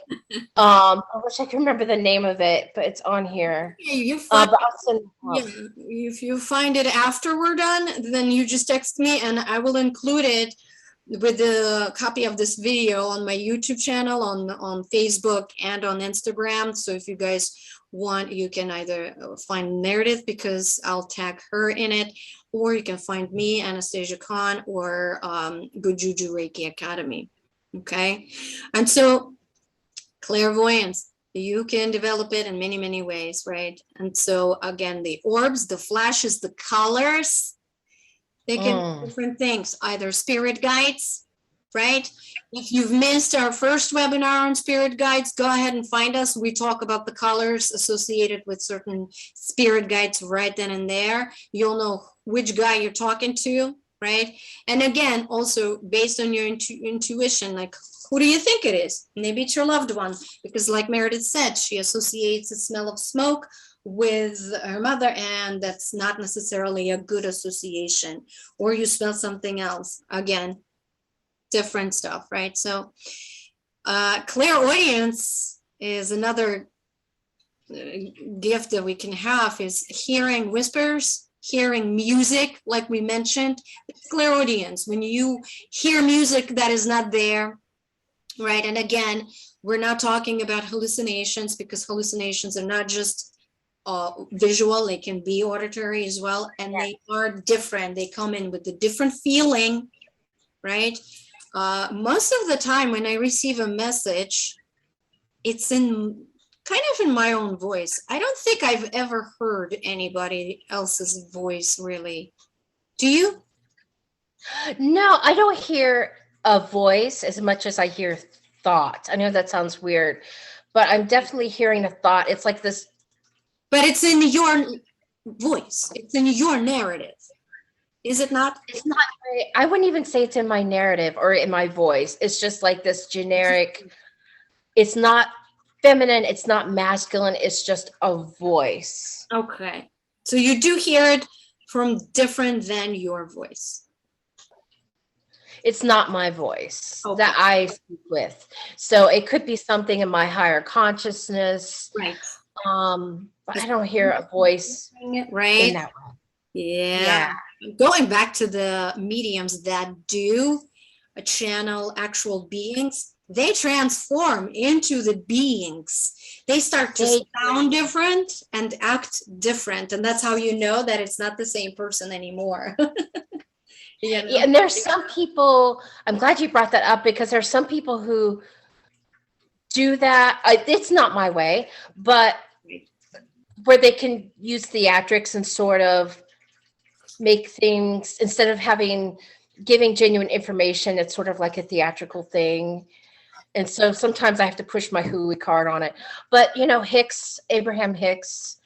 I wish I could remember the name of it, but it's on here. Yeah, you find, But I'll send if you find it after we're done, then you just text me and I will include it with the copy of this video on my YouTube channel, on Facebook and on Instagram. So if you guys want, you can either find Meredith because I'll tag her in it, or you can find me, Anastasia Khan, or Good Juju Reiki Academy. Okay. And so clairvoyance, you can develop it in many, many ways, right? And so again, the orbs, the flashes, the colors, they can be different things, either spirit guides, right? If you've missed our first webinar on spirit guides, go ahead and find us. We talk about the colors associated with certain spirit guides right then and there. You'll know which guy you're talking to, right? And again, also based on your intuition, like who do you think it is? Maybe it's your loved one, because like Meredith said, she associates the smell of smoke with her mother, and that's not necessarily a good association. Or you smell something else, again, different stuff, right? So clairaudience is another gift that we can have, is hearing whispers, hearing music, like we mentioned. Clairaudience, when you hear music that is not there, right? And again, we're not talking about hallucinations, because hallucinations are not just visual, they can be auditory as well, and they are different. They come in with a different feeling, right? Most of the time when I receive a message, it's in kind of in my own voice. I don't think I've ever heard anybody else's voice, really. Do you? No, I don't hear a voice as much as I hear thought. I know that sounds weird, but I'm definitely hearing a thought. It's like this. But it's in your voice. It's in your narrative. Is it not? It's not, I wouldn't even say it's in my narrative or in my voice. It's just like this generic, it's not feminine, it's not masculine, it's just a voice. Okay. So you do hear it from different than your voice. It's not my voice that I speak with. So it could be something in my higher consciousness. Right. But I don't hear a voice right in that way. Yeah. Going back to the mediums that do channel actual beings, they transform into the beings. They start to sound different and act different. And that's how you know that it's not the same person anymore. You know? Yeah, and there's some people, I'm glad you brought that up, because there's some people who do that. It's not my way, but where they can use theatrics and sort of make things, instead of giving genuine information, it's sort of like a theatrical thing. And so sometimes I have to push my hooey card on it. But, Abraham Hicks,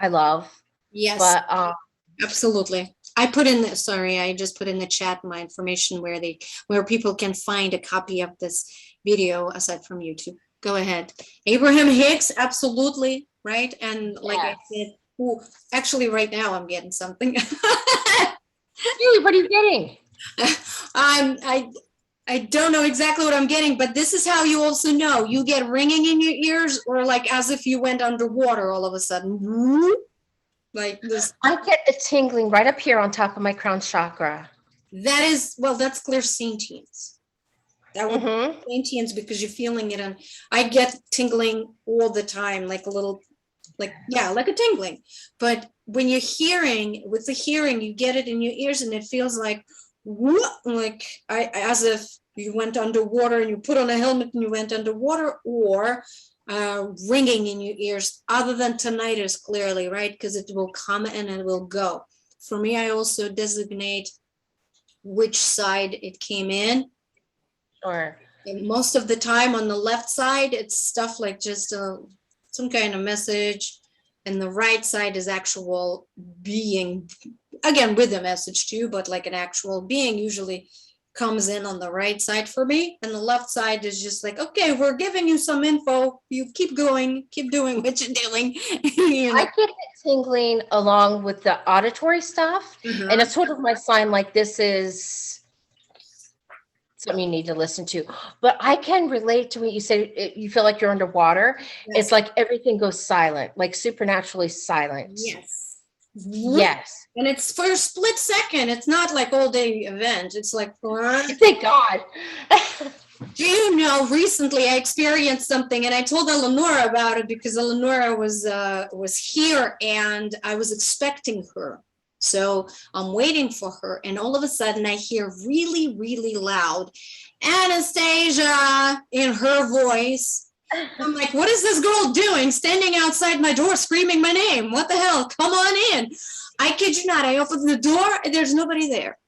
I love. Yes, But absolutely. I just put in the chat my information where people can find a copy of this video aside from YouTube. Go ahead. Abraham Hicks, absolutely, right? And like I said, actually right now I'm getting something. Really, what are you getting? I don't know exactly what I'm getting, but this is how you also know. You get ringing in your ears, or like as if you went underwater all of a sudden. Like this. I get a tingling right up here on top of my crown chakra. That's clairsentience. That would be clairsentience, because you're feeling it. And I get tingling all the time, like a little, like a tingling. But when you're with the hearing, you get it in your ears, and it feels like, as if you went underwater and you put on a helmet and you went underwater, or ringing in your ears, other than tinnitus, clearly, right? Because it will come and it will go. For me, I also designate which side it came in. Sure. And most of the time on the left side, it's stuff like just some kind of message. And the right side is actual being, again, with a message too, but like an actual being usually comes in on the right side for me. And the left side is just like, okay, we're giving you some info. You keep going, keep doing what you're doing. I get the tingling along with the auditory stuff. And it's sort of my sign, like this is something you need to listen to. But I can relate to what you said. You feel like you're underwater. Yes. It's like everything goes silent, like supernaturally silent. Yes. Yes. And it's for a split second. It's not like all day event. It's like, thank God. Do you know, recently I experienced something, and I told Eleonora about it because Eleonora was here and I was expecting her. So I'm waiting for her, and all of a sudden I hear really, really loud Anastasia in her voice. I'm like, what is this girl doing standing outside my door screaming my name? What the hell? Come on in. I kid you not. I opened the door and there's nobody there.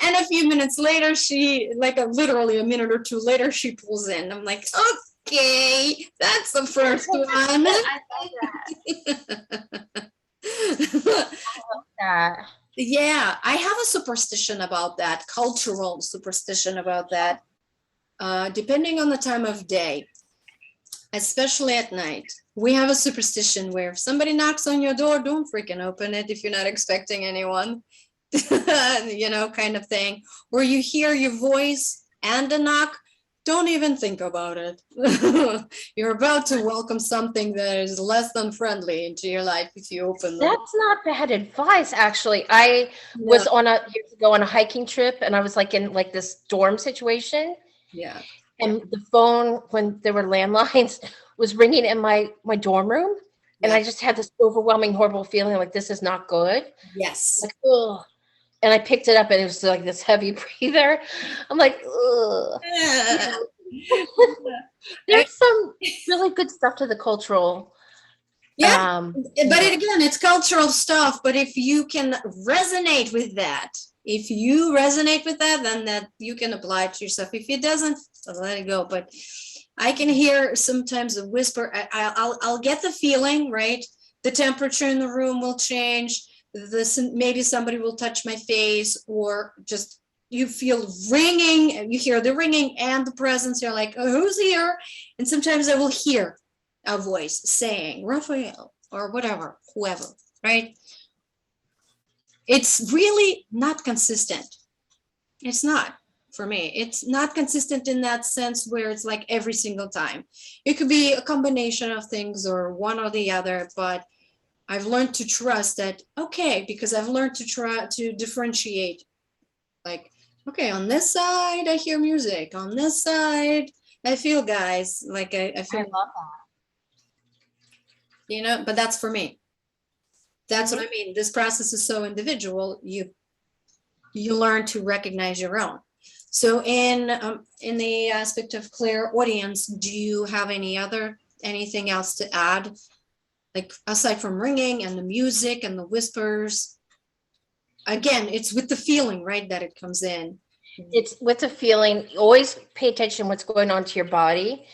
And a few minutes later, literally a minute or two later, she pulls in. I'm like, okay, that's the first one. I love that. Yeah, I have a superstition about that, cultural superstition about that. Depending on the time of day, especially at night, we have a superstition where if somebody knocks on your door, don't freaking open it if you're not expecting anyone. Kind of thing. Or you hear your voice and a knock, don't even think about it. You're about to welcome something that is less than friendly into your life if you open them. That's not bad advice, actually. I was years ago on a hiking trip, and I was like in like this dorm situation. Yeah. And the phone, when there were landlines, was ringing in my dorm room. And I just had this overwhelming, horrible feeling like this is not good. Yes. Like, ugh. And I picked it up, and it was like this heavy breather. I'm like, ugh. There's some really good stuff to the cultural. Yeah. But it's cultural stuff. But if you can resonate with that, then that you can apply it to yourself. If it doesn't, let it go. But I can hear sometimes a whisper. I'll get the feeling, right? The temperature in the room will change. Maybe somebody will touch my face, or just you feel ringing. You hear the ringing and the presence. You're like, oh, who's here? And sometimes I will hear a voice saying Raphael or whatever, whoever, right? It's really not consistent. It's not. For me, it's not consistent in that sense where it's like every single time. It could be a combination of things or one or the other, but I've learned to trust that, okay, because I've learned to try to differentiate like Okay, on this side, I hear music. On this side, I feel guys. Like I I feel, love that. you know, but that's for me. That's what I mean. This process is so individual. You learn to recognize your own. So in the aspect of clairaudience, do you have anything else to add? Like aside from ringing and the music and the whispers, again, it's with the feeling, right, that it comes in. It's with a feeling. Always pay attention to what's going on to your body.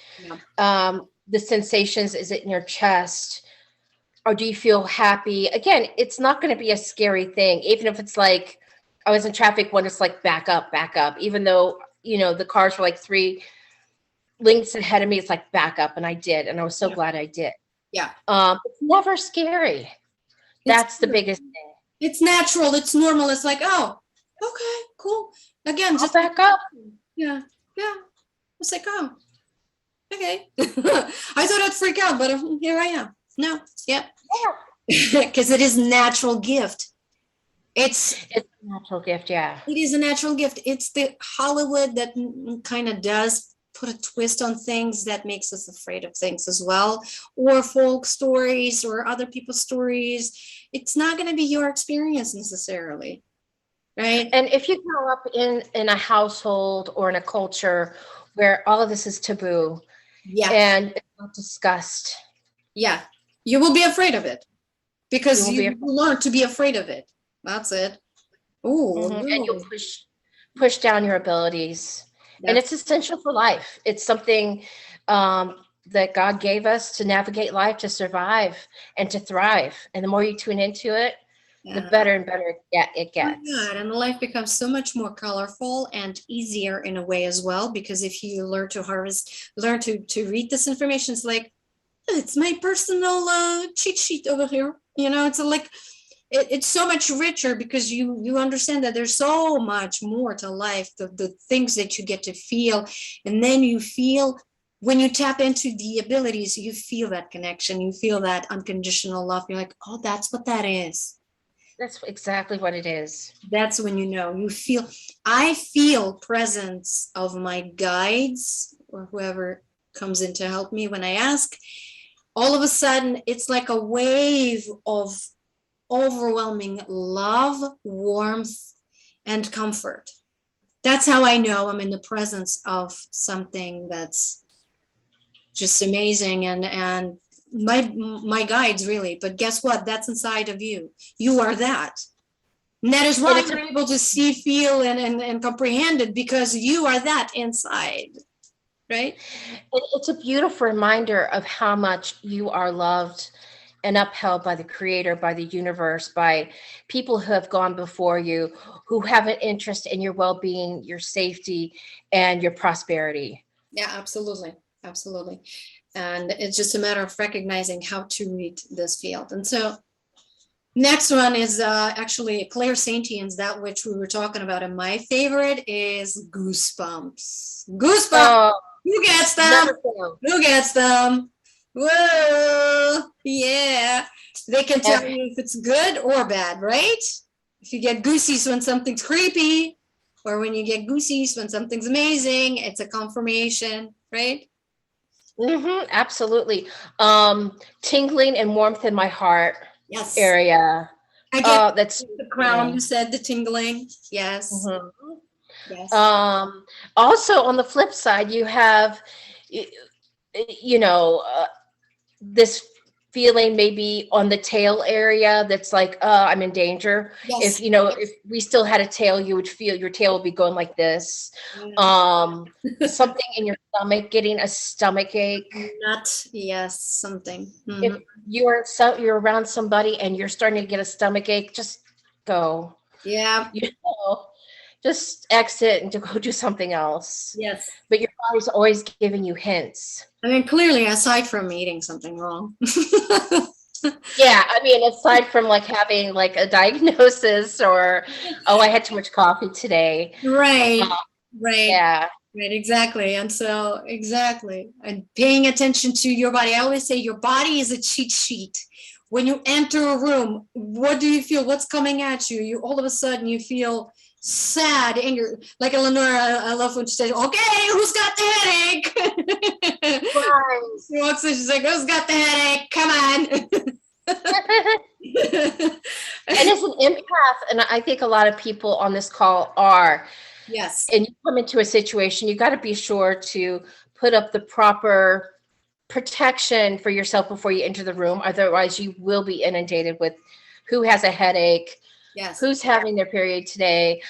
Yeah. The sensations, is it in your chest? Or do you feel happy? Again, it's not going to be a scary thing. Even if it's like, I was in traffic when it's like, back up, even though, the cars were like 3 lengths ahead of me. It's like, back up. And I did. And I was so glad I did. Yeah. It's never scary. That's the biggest thing. It's natural. It's normal. It's like, oh, okay, cool. Again, I'll just back up. yeah. It's like, oh, okay. I thought I'd freak out, but here I am. No, yeah. Because it is a natural gift. It's a natural gift, yeah. It is a natural gift. It's the Hollywood that kind of does put a twist on things that makes us afraid of things as well, or folk stories or other people's stories. It's not going to be your experience necessarily, right? And if you grow up in a household or in a culture where all of this is taboo, and it's not discussed, you will be afraid of it because you learn to be afraid of it. That's it. Oh, and you'll push down your abilities. And it's essential for life. It's something that God gave us to navigate life, to survive and to thrive. And the more you tune into it, the better and better it gets. Oh, God. And life becomes so much more colorful and easier in a way as well, because if you learn to read this information, it's like, it's my personal cheat sheet over here. It's like, it's so much richer because you understand that there's so much more to life, the things that you get to feel. And then you feel, when you tap into the abilities, you feel that connection, you feel that unconditional love. You're like, oh, that's what that is. That's exactly what it is. That's when I feel presence of my guides or whoever comes in to help me when I ask. All of a sudden, it's like a wave of overwhelming love, warmth, and comfort. That's how I know I'm in the presence of something that's just amazing, and my guides, really. But guess what? That's inside of you. You are that. And that is why you're able to see, feel, and comprehend it, because you are that inside. Right? It's a beautiful reminder of how much you are loved and upheld by the Creator, by the universe, by people who have gone before you, who have an interest in your well-being, your safety, and your prosperity. Yeah, absolutely. Absolutely. And it's just a matter of recognizing how to read this field. And so next one is actually clairsentience, that which we were talking about. And my favorite is Goosebumps. Goosebumps. Oh, who gets them? Who gets them? Whoa, yeah. They can tell you if it's good or bad, right? If you get goosies when something's creepy, or when you get goosies when something's amazing, it's a confirmation, right? Absolutely. Tingling and warmth in my heart. Yes. Area. I get that's the crown. You said the tingling. Yes. Yes. Also, on the flip side, you have, this feeling maybe on the tail area that's like, I'm in danger. Yes. If we still had a tail, you would feel your tail would be going like this. Something in your stomach, getting a stomach ache. Something. If you're around somebody and you're starting to get a stomach ache, just go. Yeah. Just exit and to go do something else. Yes. But your body's always giving you hints. I mean, clearly, aside from eating something wrong. Yeah, I mean, aside from like having like a diagnosis or, I had too much coffee today. Right. Right. Yeah. Right, exactly. And so, exactly. And paying attention to your body. I always say your body is a cheat sheet. When you enter a room, what do you feel? What's coming at you? All of a sudden you feel sad, angry, like Eleanor, I love when she says, okay, who's got the headache? Right. She walks in, she's like, who's got the headache? Come on. And as an empath, and I think a lot of people on this call are, Yes. and you come into a situation, you got to be sure to put up the proper protection for yourself before you enter the room. Otherwise, you will be inundated with who has a headache, Yes. who's having their period today.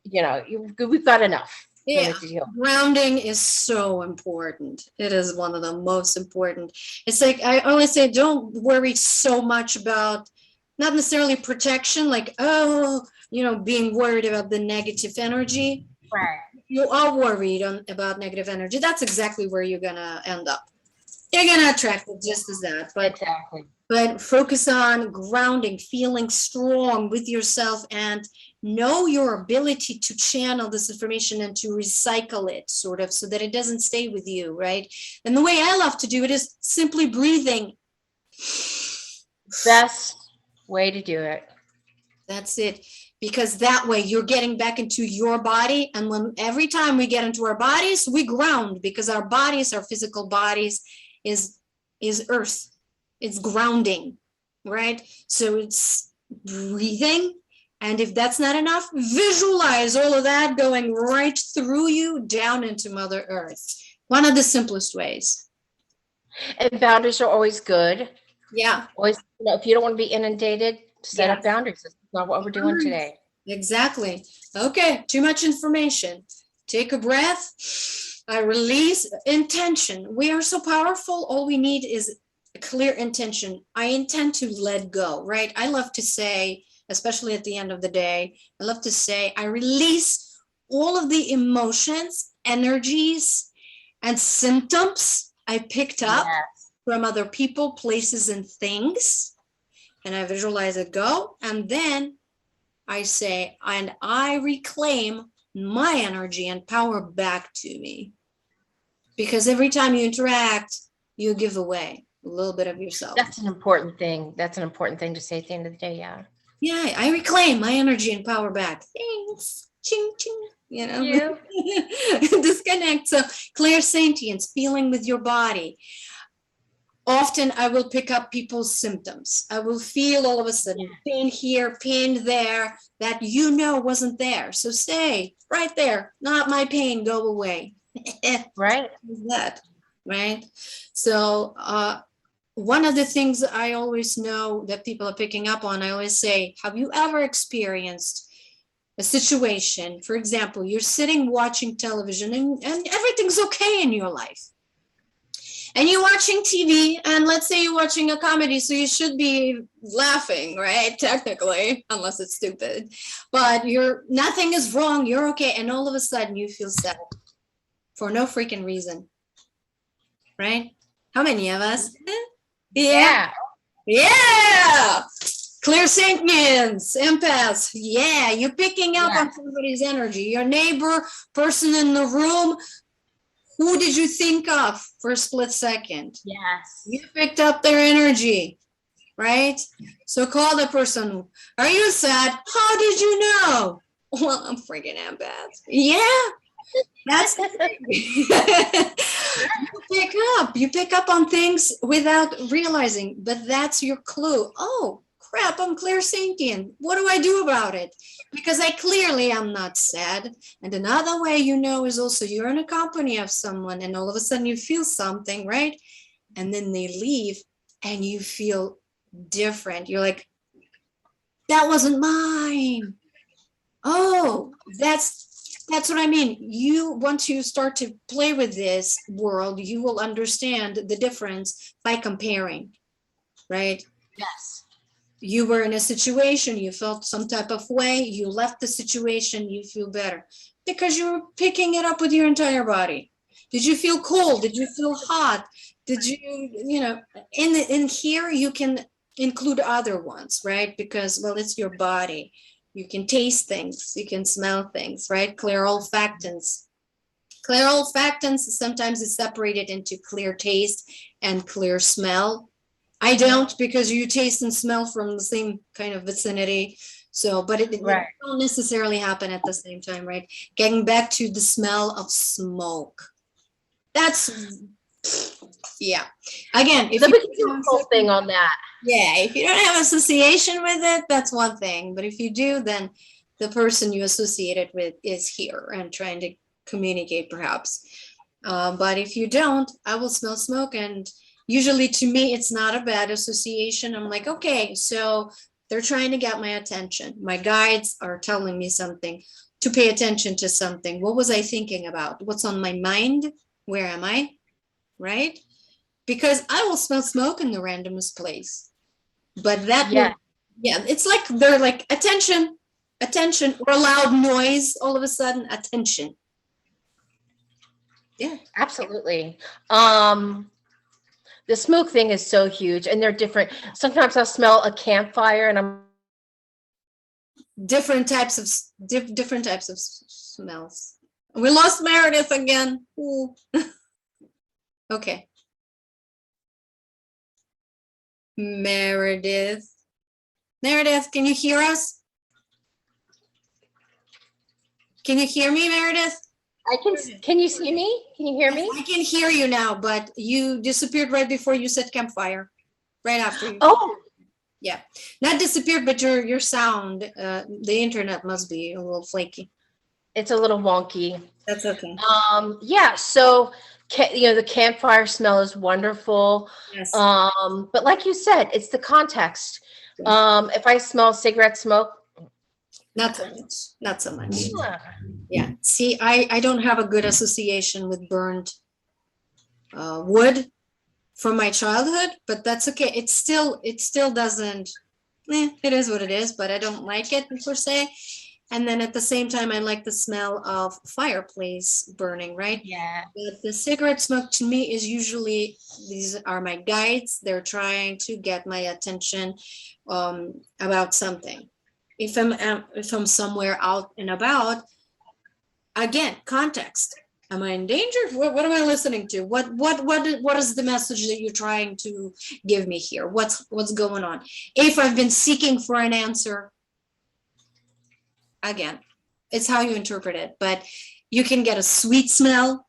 You know, we've got enough. Yeah. To deal. Grounding is so important. It is one of the most important. It's like I always say, don't worry so much about not necessarily protection, like, oh, being worried about the negative energy. Right. You are worried about negative energy. That's exactly where you're gonna end up. You're gonna attract it just as that. But Exactly. But focus on grounding, feeling strong with yourself, and know your ability to channel this information and to recycle it, sort of, so that it doesn't stay with you, right? And the way I love to do it is simply breathing. Best way to do it. That's it. Because that way you're getting back into your body. And every time we get into our bodies, we ground, because our bodies, our physical bodies, is earth. It's grounding, right? So it's breathing. And if that's not enough, visualize all of that going right through you down into Mother Earth. One of the simplest ways. And boundaries are always good. Yeah. Always, if you don't want to be inundated, set up Yes. boundaries. That's not what we're doing today. Exactly. Okay, too much information. Take a breath. I release intention. We are so powerful. All we need is a clear intention. I intend to let go, right? I love to say, especially at the end of the day, I love to say, I release all of the emotions, energies, and symptoms I picked up from other people, places, and things. And I visualize it go. And then I say, and I reclaim my energy and power back to me. Because every time you interact, you give away a little bit of yourself. That's an important thing. That's an important thing to say at the end of the day. Yeah. Yeah, I reclaim my energy and power back. Thanks. Ching, ching. Disconnect. So clairsentience, feeling with your body. Often I will pick up people's symptoms. I will feel all of a sudden pain here, pain there, that wasn't there. So say right there, not my pain, go away. Right. That, right? So one of the things I always know that people are picking up on, I always say, have you ever experienced a situation, for example, you're sitting watching television and everything's okay in your life. And you're watching TV, and let's say you're watching a comedy, so you should be laughing, right? Technically, unless it's stupid. But nothing is wrong, you're okay, and all of a sudden you feel sad for no freaking reason. Right? How many of us? Yeah. Clairsentience, empaths. Yeah, you're picking up on somebody's energy. Your neighbor, person in the room. Who did you think of for a split second? Yes. You picked up their energy, right? So call the person. Are you sad? How did you know? Well, I'm freaking empath. Yeah, that's the thing. You pick up on things without realizing, but that's your clue. Oh, crap, I'm clairsentient. What do I do about it? Because I clearly am not sad. And another way is also you're in a company of someone and all of a sudden you feel something, right? And then they leave and you feel different. You're like, that wasn't mine. Oh, that's what I mean. Once you start to play with this world, you will understand the difference by comparing, right? Yes. You were in a situation, you felt some type of way, you left the situation, you feel better because you were picking it up with your entire body. Did you feel cold? Did you feel hot? Did you, in here you can include other ones, right? Because, well, it's your body. You can taste things, you can smell things, right? Clear olfactants. Clear olfactants sometimes is separated into clear taste and clear smell. I don't, because you taste and smell from the same kind of vicinity. So, but it Right. don't necessarily happen at the same time, right? Getting back to the smell of smoke. That's, yeah. Again, if Then you we can do a whole thing on that. yeah, if you don't have association with it, that's one thing. But if you do, then the person you associate it with is here and trying to communicate, perhaps. But if you don't, I will smell smoke. And usually to me, it's not a bad association. I'm like, okay, so they're trying to get my attention. My guides are telling me something, to pay attention to something. What was I thinking about? What's on my mind? Where am I? Right? Because I will smell smoke in the randomest place. But that Yeah. will, yeah, it's like they're like, attention, attention, or a loud noise, all of a sudden, attention. Yeah. Absolutely. The smoke thing is so huge, and they're different. Sometimes I'll smell a campfire, and I'm Different types of different types of smells. We lost Meredith again. Ooh. Okay. Meredith. Meredith, can you hear us? Can you hear me, Meredith? I can you see me? Can you hear me? I can hear you now, but you disappeared right before you said campfire. Right after you. Oh, Yeah. Not disappeared, but your sound, the internet must be a little flaky. it's a little wonky. That's okay. Yeah, so the campfire smell is wonderful. Yes. But like you said, it's the context. If I smell cigarette smoke, Not so much. Not so much. yeah. Yeah. See, I don't have a good association with burnt wood from my childhood, but that's okay. It still doesn't, it is what it is, but I don't like it per se. And then at the same time, I like the smell of fireplace burning, right? Yeah. But the cigarette smoke to me is usually, these are my guides. They're trying to get my attention about something. If I'm somewhere out and about, again, context. Am I in danger? What am I listening to? What is the message that you're trying to give me here? What's going on? If I've been seeking for an answer, again, it's how you interpret it. But you can get a sweet smell.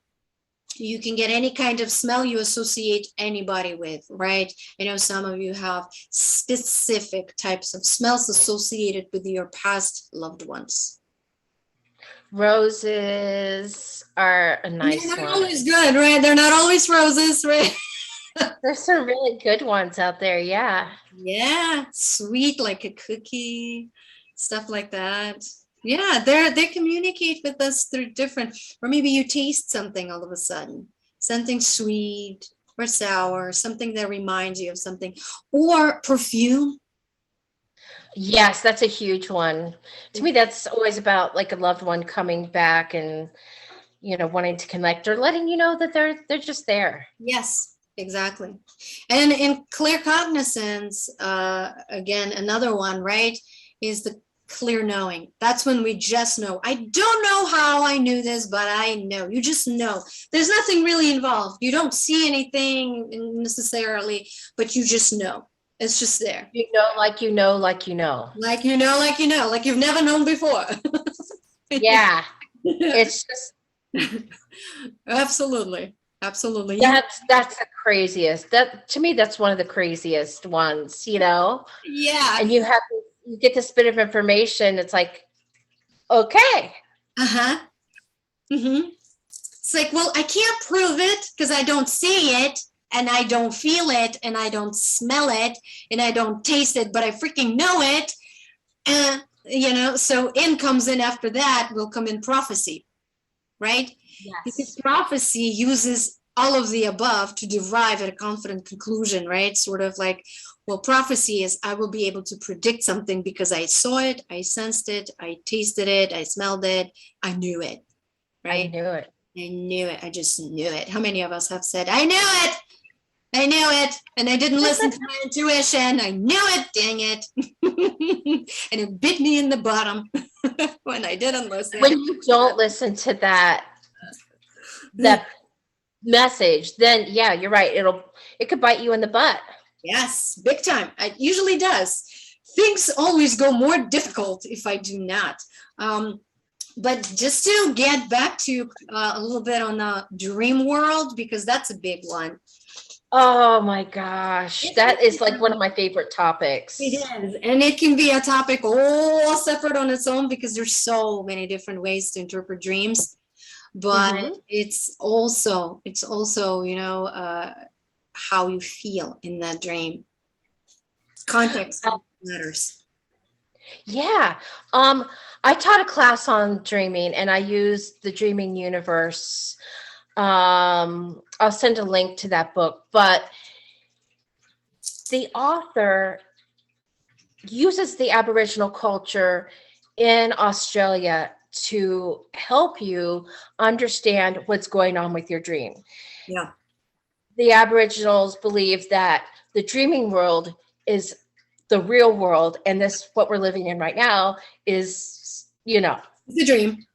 You can get any kind of smell you associate anybody with, right? I know some of you have specific types of smells associated with your past loved ones. Roses are a nice They're not one. always good, right? They're not always roses, right? There's some really good ones out there. Yeah. Yeah, sweet like a cookie, stuff like that. Yeah, they communicate with us through different, or maybe you taste something all of a sudden, something sweet or sour, something that reminds you of something, or perfume. Yes, that's a huge one. To me, that's always about like a loved one coming back and wanting to connect or letting you know that they're just there. Yes, exactly. And in clear cognizance, again, another one, right, is the clear knowing. That's when we just know. I don't know how I knew this, but I know. You just know. There's nothing really involved. You don't see anything necessarily, but you just know. It's just there. You know, like you know, like you know. Like you know, like you know, like you've never known before. Yeah. It's just Absolutely. Absolutely. that's the craziest. That to me, that's one of the craziest ones, Yeah. And you get this bit of information. It's like, okay. Uh-huh. Mm-hmm. It's like, well, I can't prove it because I don't see it and I don't feel it and I don't smell it and I don't taste it, but I freaking know it. So in comes in after that will come in prophecy, right? Yes. Because prophecy uses all of the above to derive at a confident conclusion, right? Sort of like, well, prophecy is I will be able to predict something because I saw it, I sensed it, I tasted it, I smelled it, I knew it, right? I knew it. I knew it. I just knew it. How many of us have said, I knew it, I knew it, and I didn't listen to my intuition. I knew it, dang it. And it bit me in the bottom when I didn't listen. When you don't listen to that message, then yeah, you're right. It could bite you in the butt. Yes, big time. It usually does. things always go more difficult if I do not. But just to get back to a little bit on the dream world, because that's a big one. Oh my gosh, that is like one of my favorite topics. It is, and it can be a topic all separate on its own because there's so many different ways to interpret dreams. But it's also how you feel in that dream. Context matters. Yeah. I taught a class on dreaming and I used the Dreaming Universe. I'll send a link to that book, but the author uses the Aboriginal culture in Australia to help you understand what's going on with your dream. Yeah. The Aboriginals believe that the dreaming world is the real world, and this, what we're living in right now, is, the dream.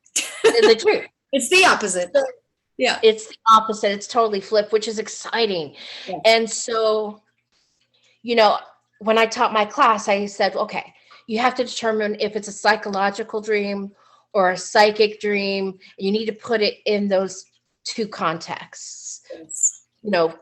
the dream. It's the opposite. Yeah. It's the opposite. It's totally flipped, which is exciting. Yeah. And so, when I taught my class, I said, okay, you have to determine if it's a psychological dream or a psychic dream. You need to put it in those two contexts. Yes.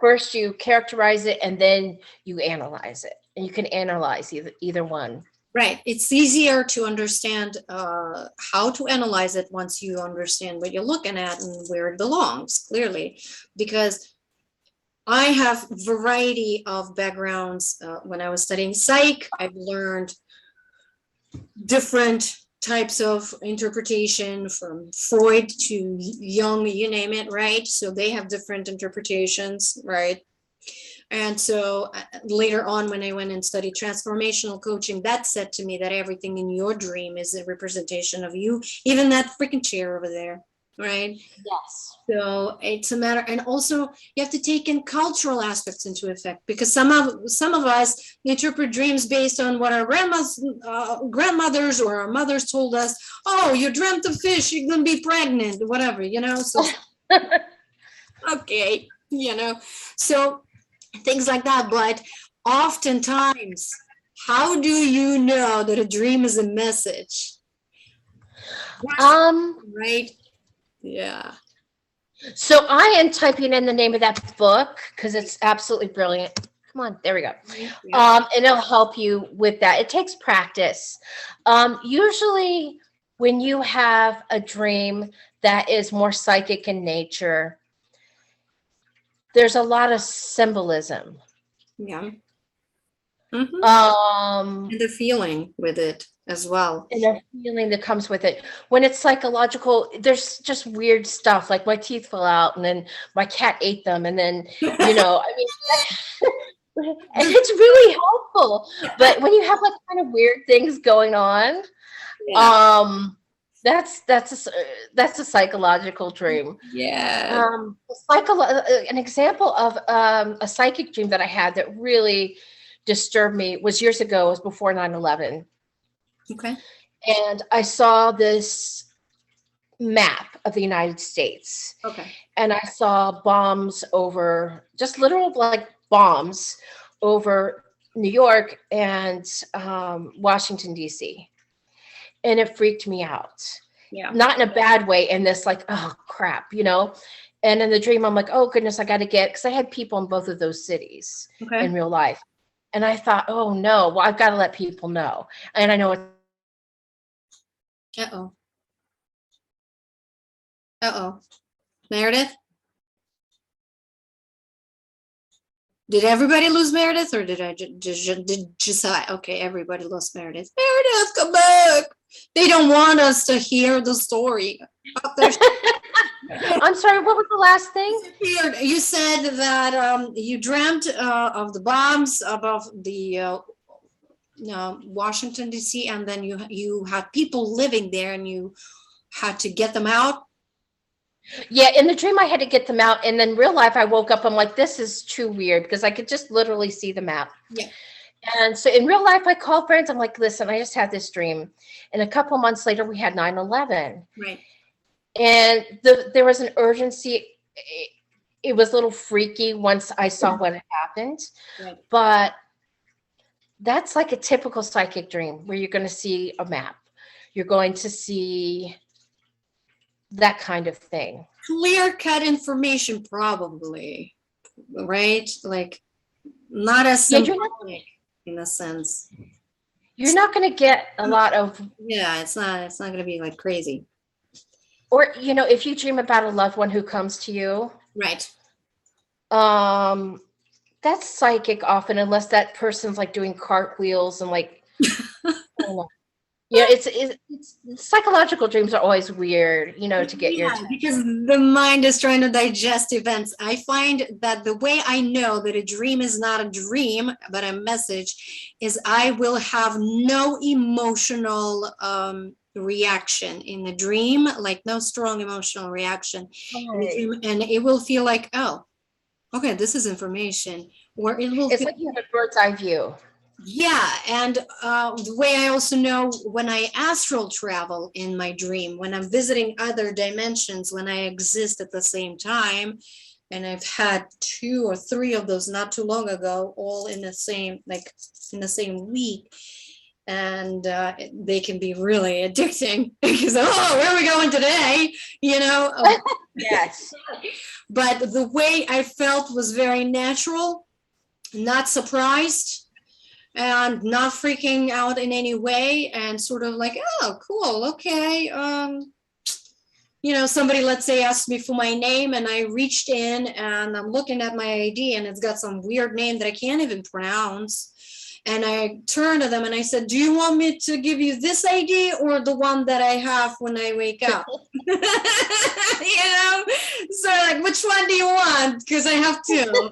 First you characterize it and then you analyze it. And you can analyze either one. Right. It's easier to understand how to analyze it once you understand what you're looking at and where it belongs, clearly. Because I have variety of backgrounds. When I was studying psych, I've learned different types of interpretation, from Freud to Jung, you name it, right? So they have different interpretations, right? And so later on, when I went and studied transformational coaching, that said to me that everything in your dream is a representation of you, even that freaking chair over there, right? Yes. So it's a matter, and also you have to take in cultural aspects into effect, because some of us interpret dreams based on what our grandmothers or our mothers told us. Oh, you dreamt of fish, you're gonna be pregnant, whatever, So okay, so things like that. But oftentimes, how do you know that a dream is a message? Right? Yeah. So I am typing in the name of that book because it's absolutely brilliant. Come on, there we go. Yeah. And it'll help you with that. It takes practice. Usually when you have a dream that is more psychic in nature, there's a lot of symbolism. Yeah. And And the feeling with it as well. the feeling that comes with it. When it's psychological, there's just weird stuff, like my teeth fell out and then my cat ate them, and then and it's really helpful. But when you have like kind of weird things going on, that's a psychological dream. Yeah. An example of a psychic dream that I had that really disturbed me was years ago. It was before 9/11. Okay. And I saw this map of the United States. Okay. And I saw bombs over, just literal like bombs over New York and Washington, D.C. And it freaked me out. Yeah. Not in a bad way, in this like, oh crap, And in the dream, I'm like, oh goodness, I got to because I had people in both of those cities in real life. And I thought, oh no, well, I've got to let people know. And I know it's Meredith? Did everybody lose Meredith, or did I just okay, everybody lost Meredith. Meredith, come back. They don't want us to hear the story. I'm sorry, what was the last thing? You said that you dreamt of the bombs above the Washington, D.C., and then you had people living there and you had to get them out. Yeah, in the dream I had to get them out, and then real life I woke up, I'm like, this is too weird, because I could just literally see the map. Yeah. And so in real life I called friends, I'm like, listen, I just had this dream. And a couple months later we had 9/11. Right. And there was an urgency. It was a little freaky once I saw what had happened. Right. But that's like a typical psychic dream where you're going to see a map. You're going to see that kind of thing. Clear cut information, probably, right? Like not as Yeah, symbolic in a sense. you're not going to get a lot of, Yeah, it's not going to be like crazy. or, if you dream about a loved one who comes to you, Right. that's psychic often, unless that person's like doing cartwheels and like, I don't know. Yeah, it's psychological dreams are always weird, to get your Yeah, attention. because the mind is trying to digest events. I find that the way I know that a dream is not a dream, but a message, is I will have no emotional reaction in the dream, like no strong emotional reaction in the dream, and it will feel like, oh, okay, this is information, or it will It's feel, like you have a bird's eye view. yeah. And the way I also know when I astral travel in my dream, when I'm visiting other dimensions, when I exist at the same time, and I've had 2 or 3 of those not too long ago, all in the same, like in the same week. And they can be really addicting because, oh, where are we going today? Yes. But the way I felt was very natural, not surprised, and not freaking out in any way, and sort of like, oh, cool, okay. Somebody, let's say, asked me for my name, and I reached in and I'm looking at my ID and it's got some weird name that I can't even pronounce. And I turned to them and I said, do you want me to give you this ID or the one that I have when I wake up? So like, which one do you want? Because I have 2.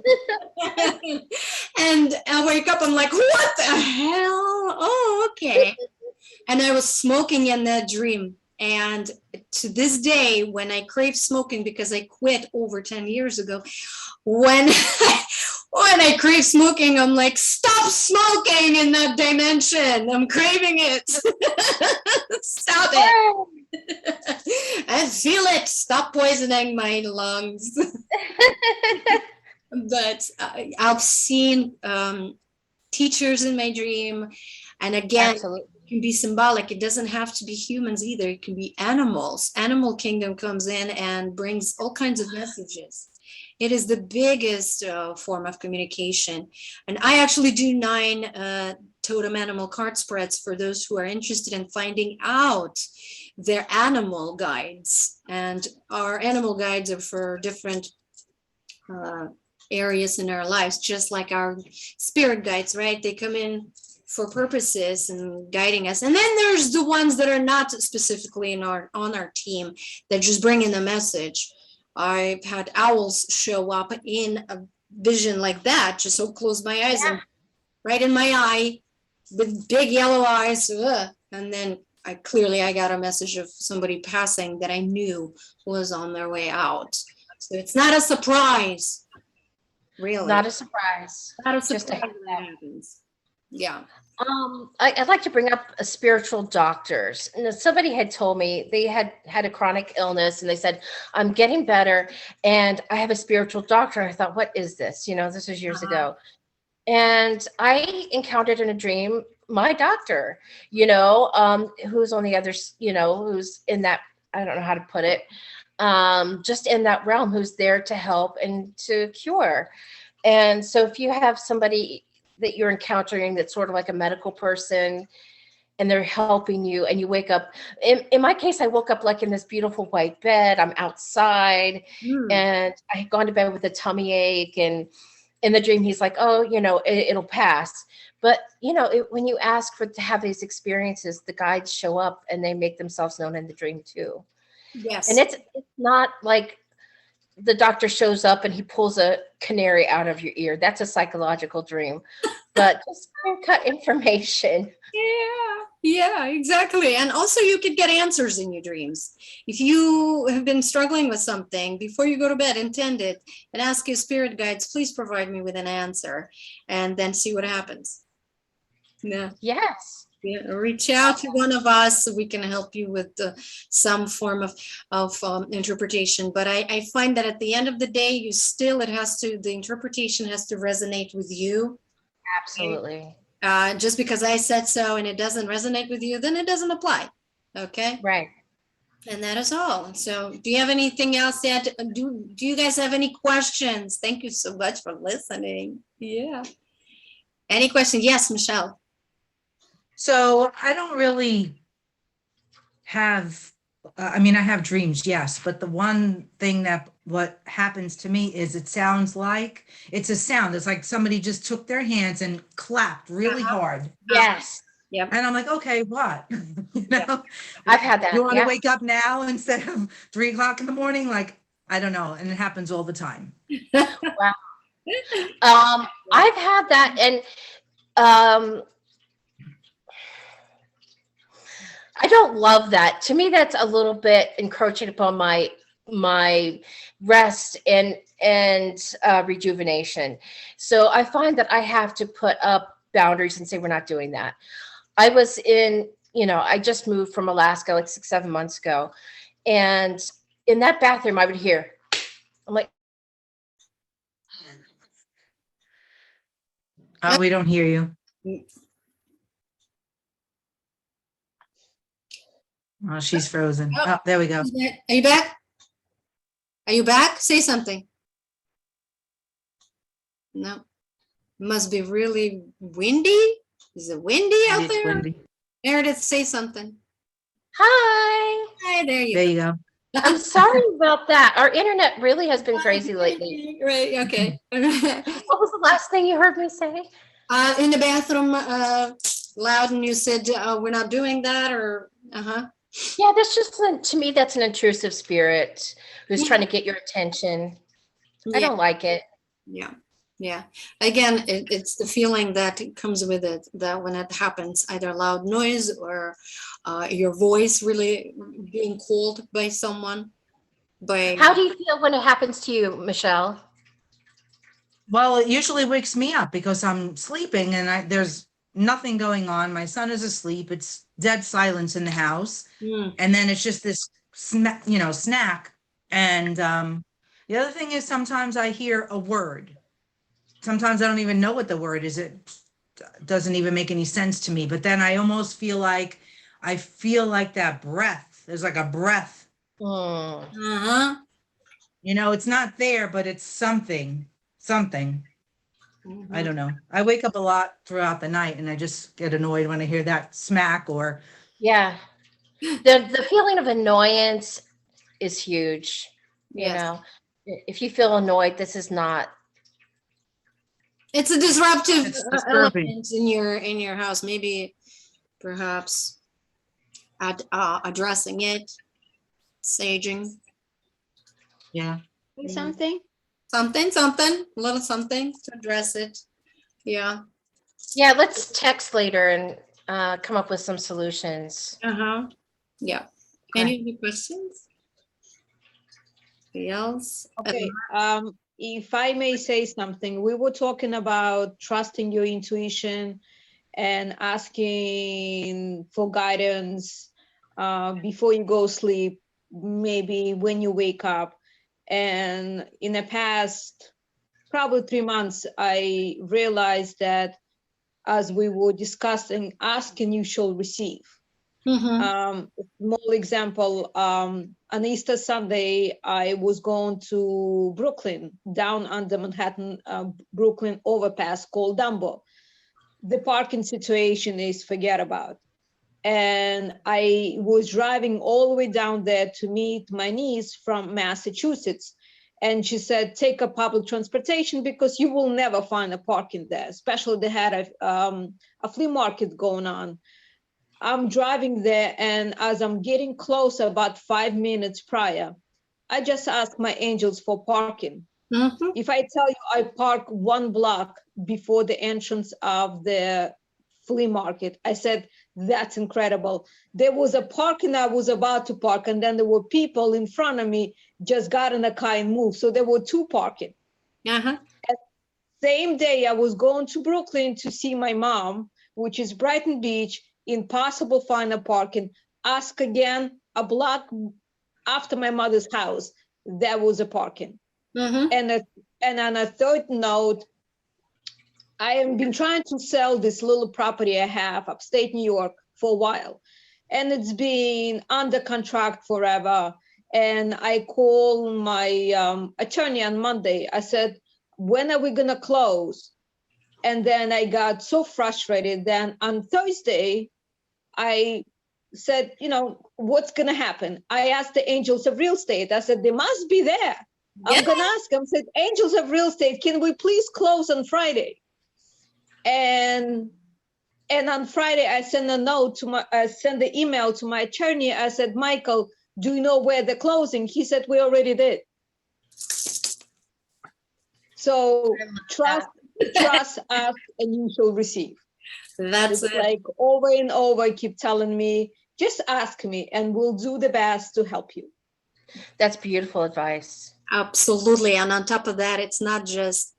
And I wake up, I'm like, what the hell? Oh, okay. And I was smoking in that dream. And to this day, when I crave smoking, because I quit over 10 years ago, when I crave smoking, I'm like, stop smoking in that dimension. I'm craving it. Stop it. I feel it. Stop poisoning my lungs. But I've seen teachers in my dream. And again, Absolutely. it can be symbolic. It doesn't have to be humans either. It can be animals. Animal kingdom comes in and brings all kinds of messages. It is the biggest form of communication. And I actually do 9 totem animal card spreads for those who are interested in finding out their animal guides. And our animal guides are for different areas in our lives, just like our spirit guides, right? They come in for purposes and guiding us. And then there's the ones that are not specifically on our team, that just bring in the message. I've had owls show up in a vision like that, just so close my eyes and right in my eye with big yellow eyes. And then I got a message of somebody passing that I knew was on their way out. So it's not a surprise, really. Not a surprise. Not a Just surprise when that happens. Yeah. I'd like to bring up spiritual doctors. And somebody had told me they had a chronic illness and they said, I'm getting better and I have a spiritual doctor. And I thought, what is this? This was years ago. And I encountered in a dream my doctor, who's on the other, who's in that, I don't know how to put it, just in that realm, who's there to help and to cure. And so if you have somebody that you're encountering that's sort of like a medical person and they're helping you and you wake up, in my case, I woke up like in this beautiful white bed, I'm outside and I had gone to bed with a tummy ache, and in the dream, he's like, oh, it'll pass. But, when you ask to have these experiences, the guides show up and they make themselves known in the dream too. Yes. And it's not like the doctor shows up and he pulls a canary out of your ear. That's a psychological dream, but just cut information. Yeah, exactly. And also you could get answers in your dreams. If you have been struggling with something, before you go to bed, intend it and ask your spirit guides, please provide me with an answer, and then see what happens. Yeah. Yes. Yeah, reach out to one of us so we can help you with some form of interpretation. But I find that at the end of the day, the interpretation has to resonate with you. Absolutely. Just because I said so and it doesn't resonate with you, then it doesn't apply. Okay. Right. And that is all. So do you have anything else to add? Do you guys have any questions? Thank you so much for listening. Yeah. Any questions? Yes, Michelle. So I don't really have, I mean, I have dreams, yes, but the one thing that what happens to me is it sounds like it's a sound. It's like somebody just took their hands and clapped really hard. Yes. Yep. And I'm like, okay, what? You know, I've had that. you want to Yeah. wake up now instead of 3 o'clock in the morning? Like, I don't know. And it happens all the time. I've had that, and I don't love that. To me, that's a little bit encroaching upon my rest and rejuvenation. So I find that I have to put up boundaries and say we're not doing that. I was in, I just moved from Alaska like 6-7 months ago, and in that bathroom I would hear. I'm like, We don't hear you. Oh, she's frozen. Oh, there we go. Are you back? Are you back? Say something. No. Must be really windy. Is it windy out It's there? windy. Meredith, say something. hi. Hi, there you There go. you go. I'm sorry about that. Our internet really has been crazy lately. Right, okay. What was the last thing you heard me say? In the bathroom, loud, and you said, we're not doing that, or, Yeah, that's just, to me, that's an intrusive spirit who's Yeah. trying to get your attention. I Yeah. don't like it. Yeah. Again, it's the feeling that comes with it, that when it happens, either loud noise or your voice really being called by someone. How do you feel when it happens to you, Michelle? Well, it usually wakes me up because I'm sleeping and there's nothing going on. My son is asleep. It's dead silence in the house. Mm. And then it's just this snack. And the other thing is sometimes I hear a word. Sometimes I don't even know what the word is. It doesn't even make any sense to me. But then I almost feel like that breath. There's like a breath. Uh-huh. It's not there, but it's something. Mhm. I don't know. I wake up a lot throughout the night and I just get annoyed when I hear that smack or. Yeah. The feeling of annoyance is huge. Yes. If you feel annoyed, this is not. It's a disruptive It's disturbing. element in your house. Maybe perhaps addressing it, saging. Yeah. Something? Something, a little something to address it. Yeah. Yeah, let's text later and come up with some solutions. Uh-huh. Yeah. Any other questions? Anybody else? Okay. If I may say something, we were talking about trusting your intuition and asking for guidance before you go sleep, maybe when you wake up. And in the past, probably 3 months, I realized that as we were discussing, asking you shall receive. Mhm. Small example, on Easter Sunday, I was going to Brooklyn, down under Manhattan, Brooklyn overpass called Dumbo. The parking situation is forget about. And I was driving all the way down there to meet my niece from Massachusetts. And she said, take a public transportation because you will never find a parking there, especially they had a flea market going on. I'm driving there, and as I'm getting closer, about 5 minutes prior, I just asked my angels for parking. Mhm. If I tell you I park 1 block before the entrance of the flea market, I said, that's incredible. There was a parking I was about to park, and then there were people in front of me just got in the car and moved. So there were 2 parking. Uh-huh. Same day, I was going to Brooklyn to see my mom, which is Brighton Beach. Impossible find a parking. Ask again, a block after my mother's house, there was a parking. Mhm. And on a third note, I have been trying to sell this little property I have upstate New York for a while, and it's been under contract forever. And I called my attorney on Monday. I said, when are we gonna close? And then I got so frustrated. Then on Thursday, I said, what's gonna happen? I asked the angels of real estate. I said, they must be there. I'm gonna ask them. Said, angels of real estate, can we please close on Friday? And on Friday, I sent the email to my attorney. I said, Michael, do you know where they're closing? He said, we already did. So trust, ask, and you shall receive. That's it's it. like over and over, keep telling me, just ask me and we'll do the best to help you. That's beautiful advice. Absolutely. And on top of that, it's not just,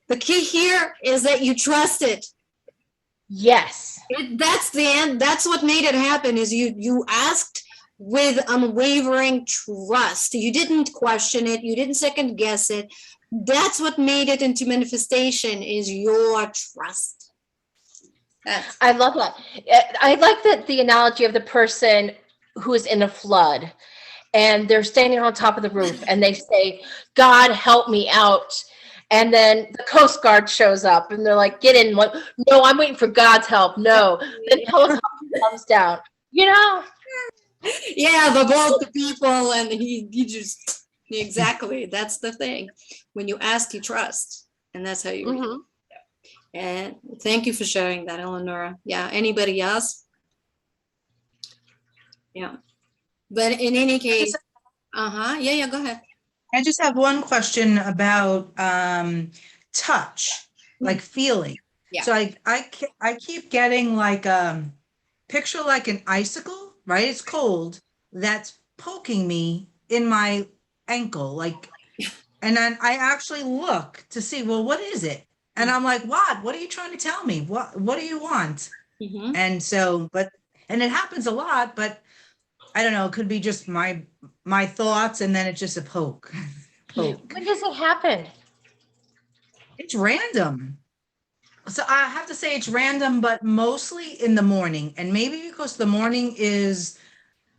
the key here is that you trust it. Yes. That's the end. That's what made it happen, is you asked with unwavering trust. You didn't question it. You didn't second guess it. That's what made it into manifestation, is your trust. I love that. I like the analogy of the person who is in a flood and they're standing on top of the roof and they say, God, help me out. And then the Coast Guard shows up and they're like, get in. Like, no, I'm waiting for God's help. No. Then the helicopter comes down. Yeah, but both the people, and he just, exactly. That's the thing. When you ask, you trust. And that's how you Mm-hmm. And thank you for sharing that, Eleonora. Yeah, anybody else? Yeah. But in any case, yeah, go ahead. I just have one question about touch, like feeling. Yeah. So I keep getting like picture like an icicle, right? It's cold, that's poking me in my ankle, like, and then I actually look to see, well, what is it? And I'm like, what are you trying to tell me? What do you want? Mm-hmm. And so, and it happens a lot, but I don't know, it could be just my thoughts, and then it's just a poke. When does it happen? It's random. So I have to say it's random, but mostly in the morning. And maybe because the morning is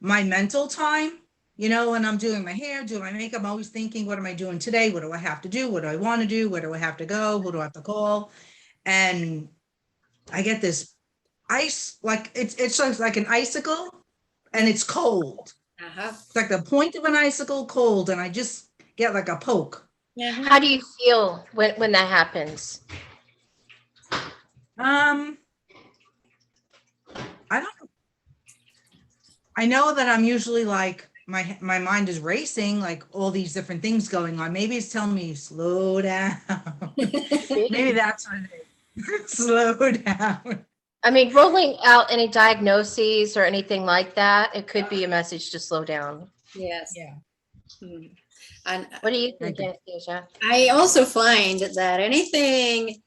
my mental time, when I'm doing my hair, doing my makeup, I'm always thinking, what am I doing today? What do I have to do? What do I want to do? Where do I have to go? Who do I have to call? And I get this ice, like it's like an icicle, and it's cold. It's like the point of an icicle, cold, and I just get like a poke. How do you feel when that happens? I know that I'm usually like, my mind is racing, like all these different things going on. Maybe it's telling me, slow down. Maybe that's what it is. Slow down. I mean, rolling out any diagnoses or anything like that, it could be a message to slow down. Yes. Yeah. Mm. And What do you think, Thank Anastasia? I also find that anything,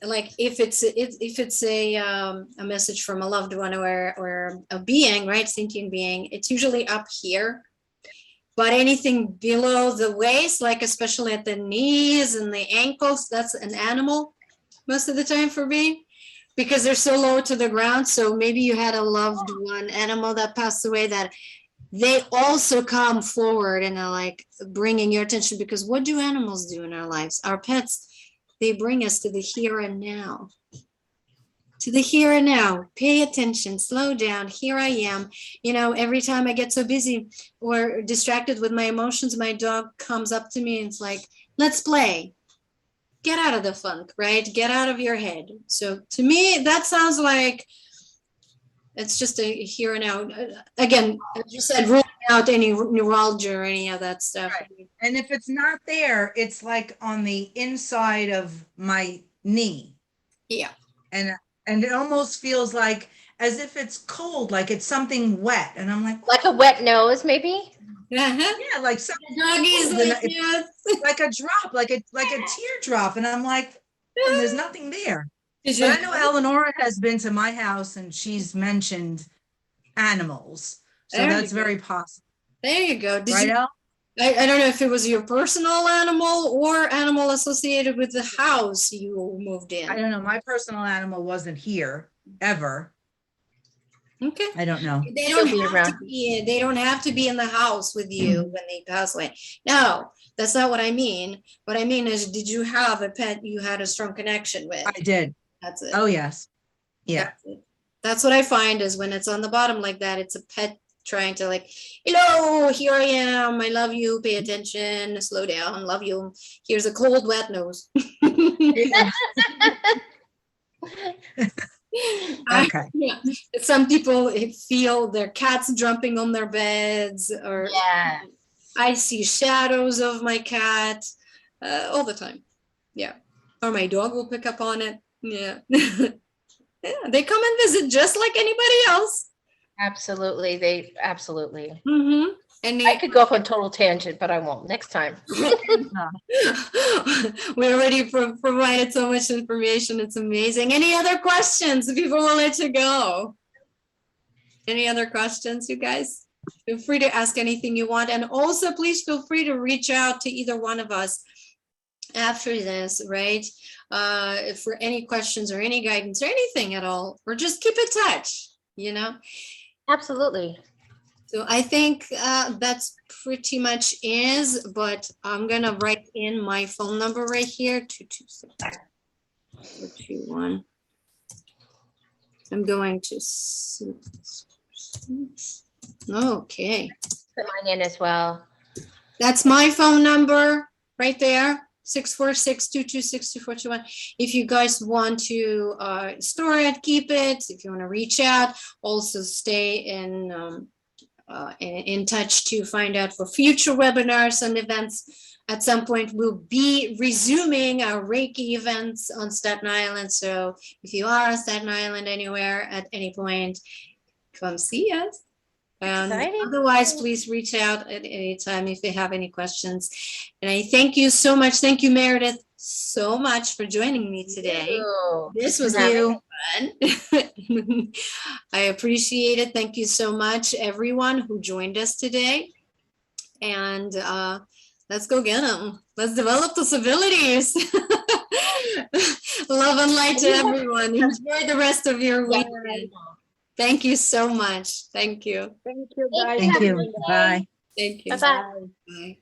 like if it's a message from a loved one or a being, right, sentient being, it's usually up here. But anything below the waist, like especially at the knees and the ankles, that's an animal most of the time for me, because they're so low to the ground. So maybe you had a loved one animal that passed away, that they also come forward and are like bringing your attention, because what do animals do in our lives? Our pets, they bring us to the here and now. To the here and now. Pay attention, slow down. Here I am. Every time I get so busy or distracted with my emotions, my dog comes up to me and it's like, let's play. Get out of the funk, right? Get out of your head. So to me, that sounds like it's just a here and now. Again, as you said, ruling out any neuralgia or any of that stuff. Right. And if it's not there, it's like on the inside of my knee. Yeah. And it almost feels like as if it's cold, like it's something wet. And I'm like a wet nose, maybe? Uh-huh. yeah, like something Doggies, like a drop, like a teardrop. And I'm like, and there's nothing there. But I know Eleonora has been to my house and she's mentioned animals. So that's very possible. There you go. Right, El? I don't know if it was your personal animal or animal associated with the house you moved I in. don't know. My personal animal wasn't here ever. Okay. I don't know. They She'll don't be have to around. be, they don't have to be in the house with you when they pass away. No, that's not what I mean. What I mean is, did you have a pet you had a strong connection with? I did. That's it. Oh, yes. Yeah. That's it. That's what I find is when it's on the bottom like that, it's a pet trying to like, hello, here I am. I love you. Pay attention. Slow down. Love you. Here's a cold, wet nose. Okay. Yeah. Some people feel their cats jumping on their beds, or Yeah. I see shadows of my cat all the time. Yeah. Or my dog will pick up on it. Yeah. Yeah. They come and visit just like anybody else. Absolutely. Absolutely. Mm-hmm. And I could go off on a total tangent, but I won't next time. we already provided so much information. It's amazing. Any other questions before we let you go? Any other questions, you guys? Feel free to ask anything you want. And also, please feel free to reach out to either one of us after this, right? For any questions or any guidance or anything at all, or just keep in touch, you know? Absolutely. So I think that's pretty much is, but I'm gonna write in my phone number right here, 226-421. I'm going to, okay. Put mine in as well. That's my phone number right there, 646-226-2421. If you guys want to store it, keep it. If you want to reach out, also stay in touch to find out for future webinars and events. At some point, we'll be resuming our Reiki events on Staten Island. So if you are on Staten Island anywhere at any point, come see us. Exciting. Otherwise, please reach out at any time if you have any questions. And I thank you so much. Thank you, Meredith, so much for joining me today. Ew. This was Thank really you. fun. I appreciate it. Thank you so much, everyone who joined us today. And let's go get them. Let's develop those abilities. Love and light to everyone. Enjoy the rest of your weekend. Thank you so much. Thank you. Thank you, guys. Thank you. Bye. Thank you. Bye-bye. Bye.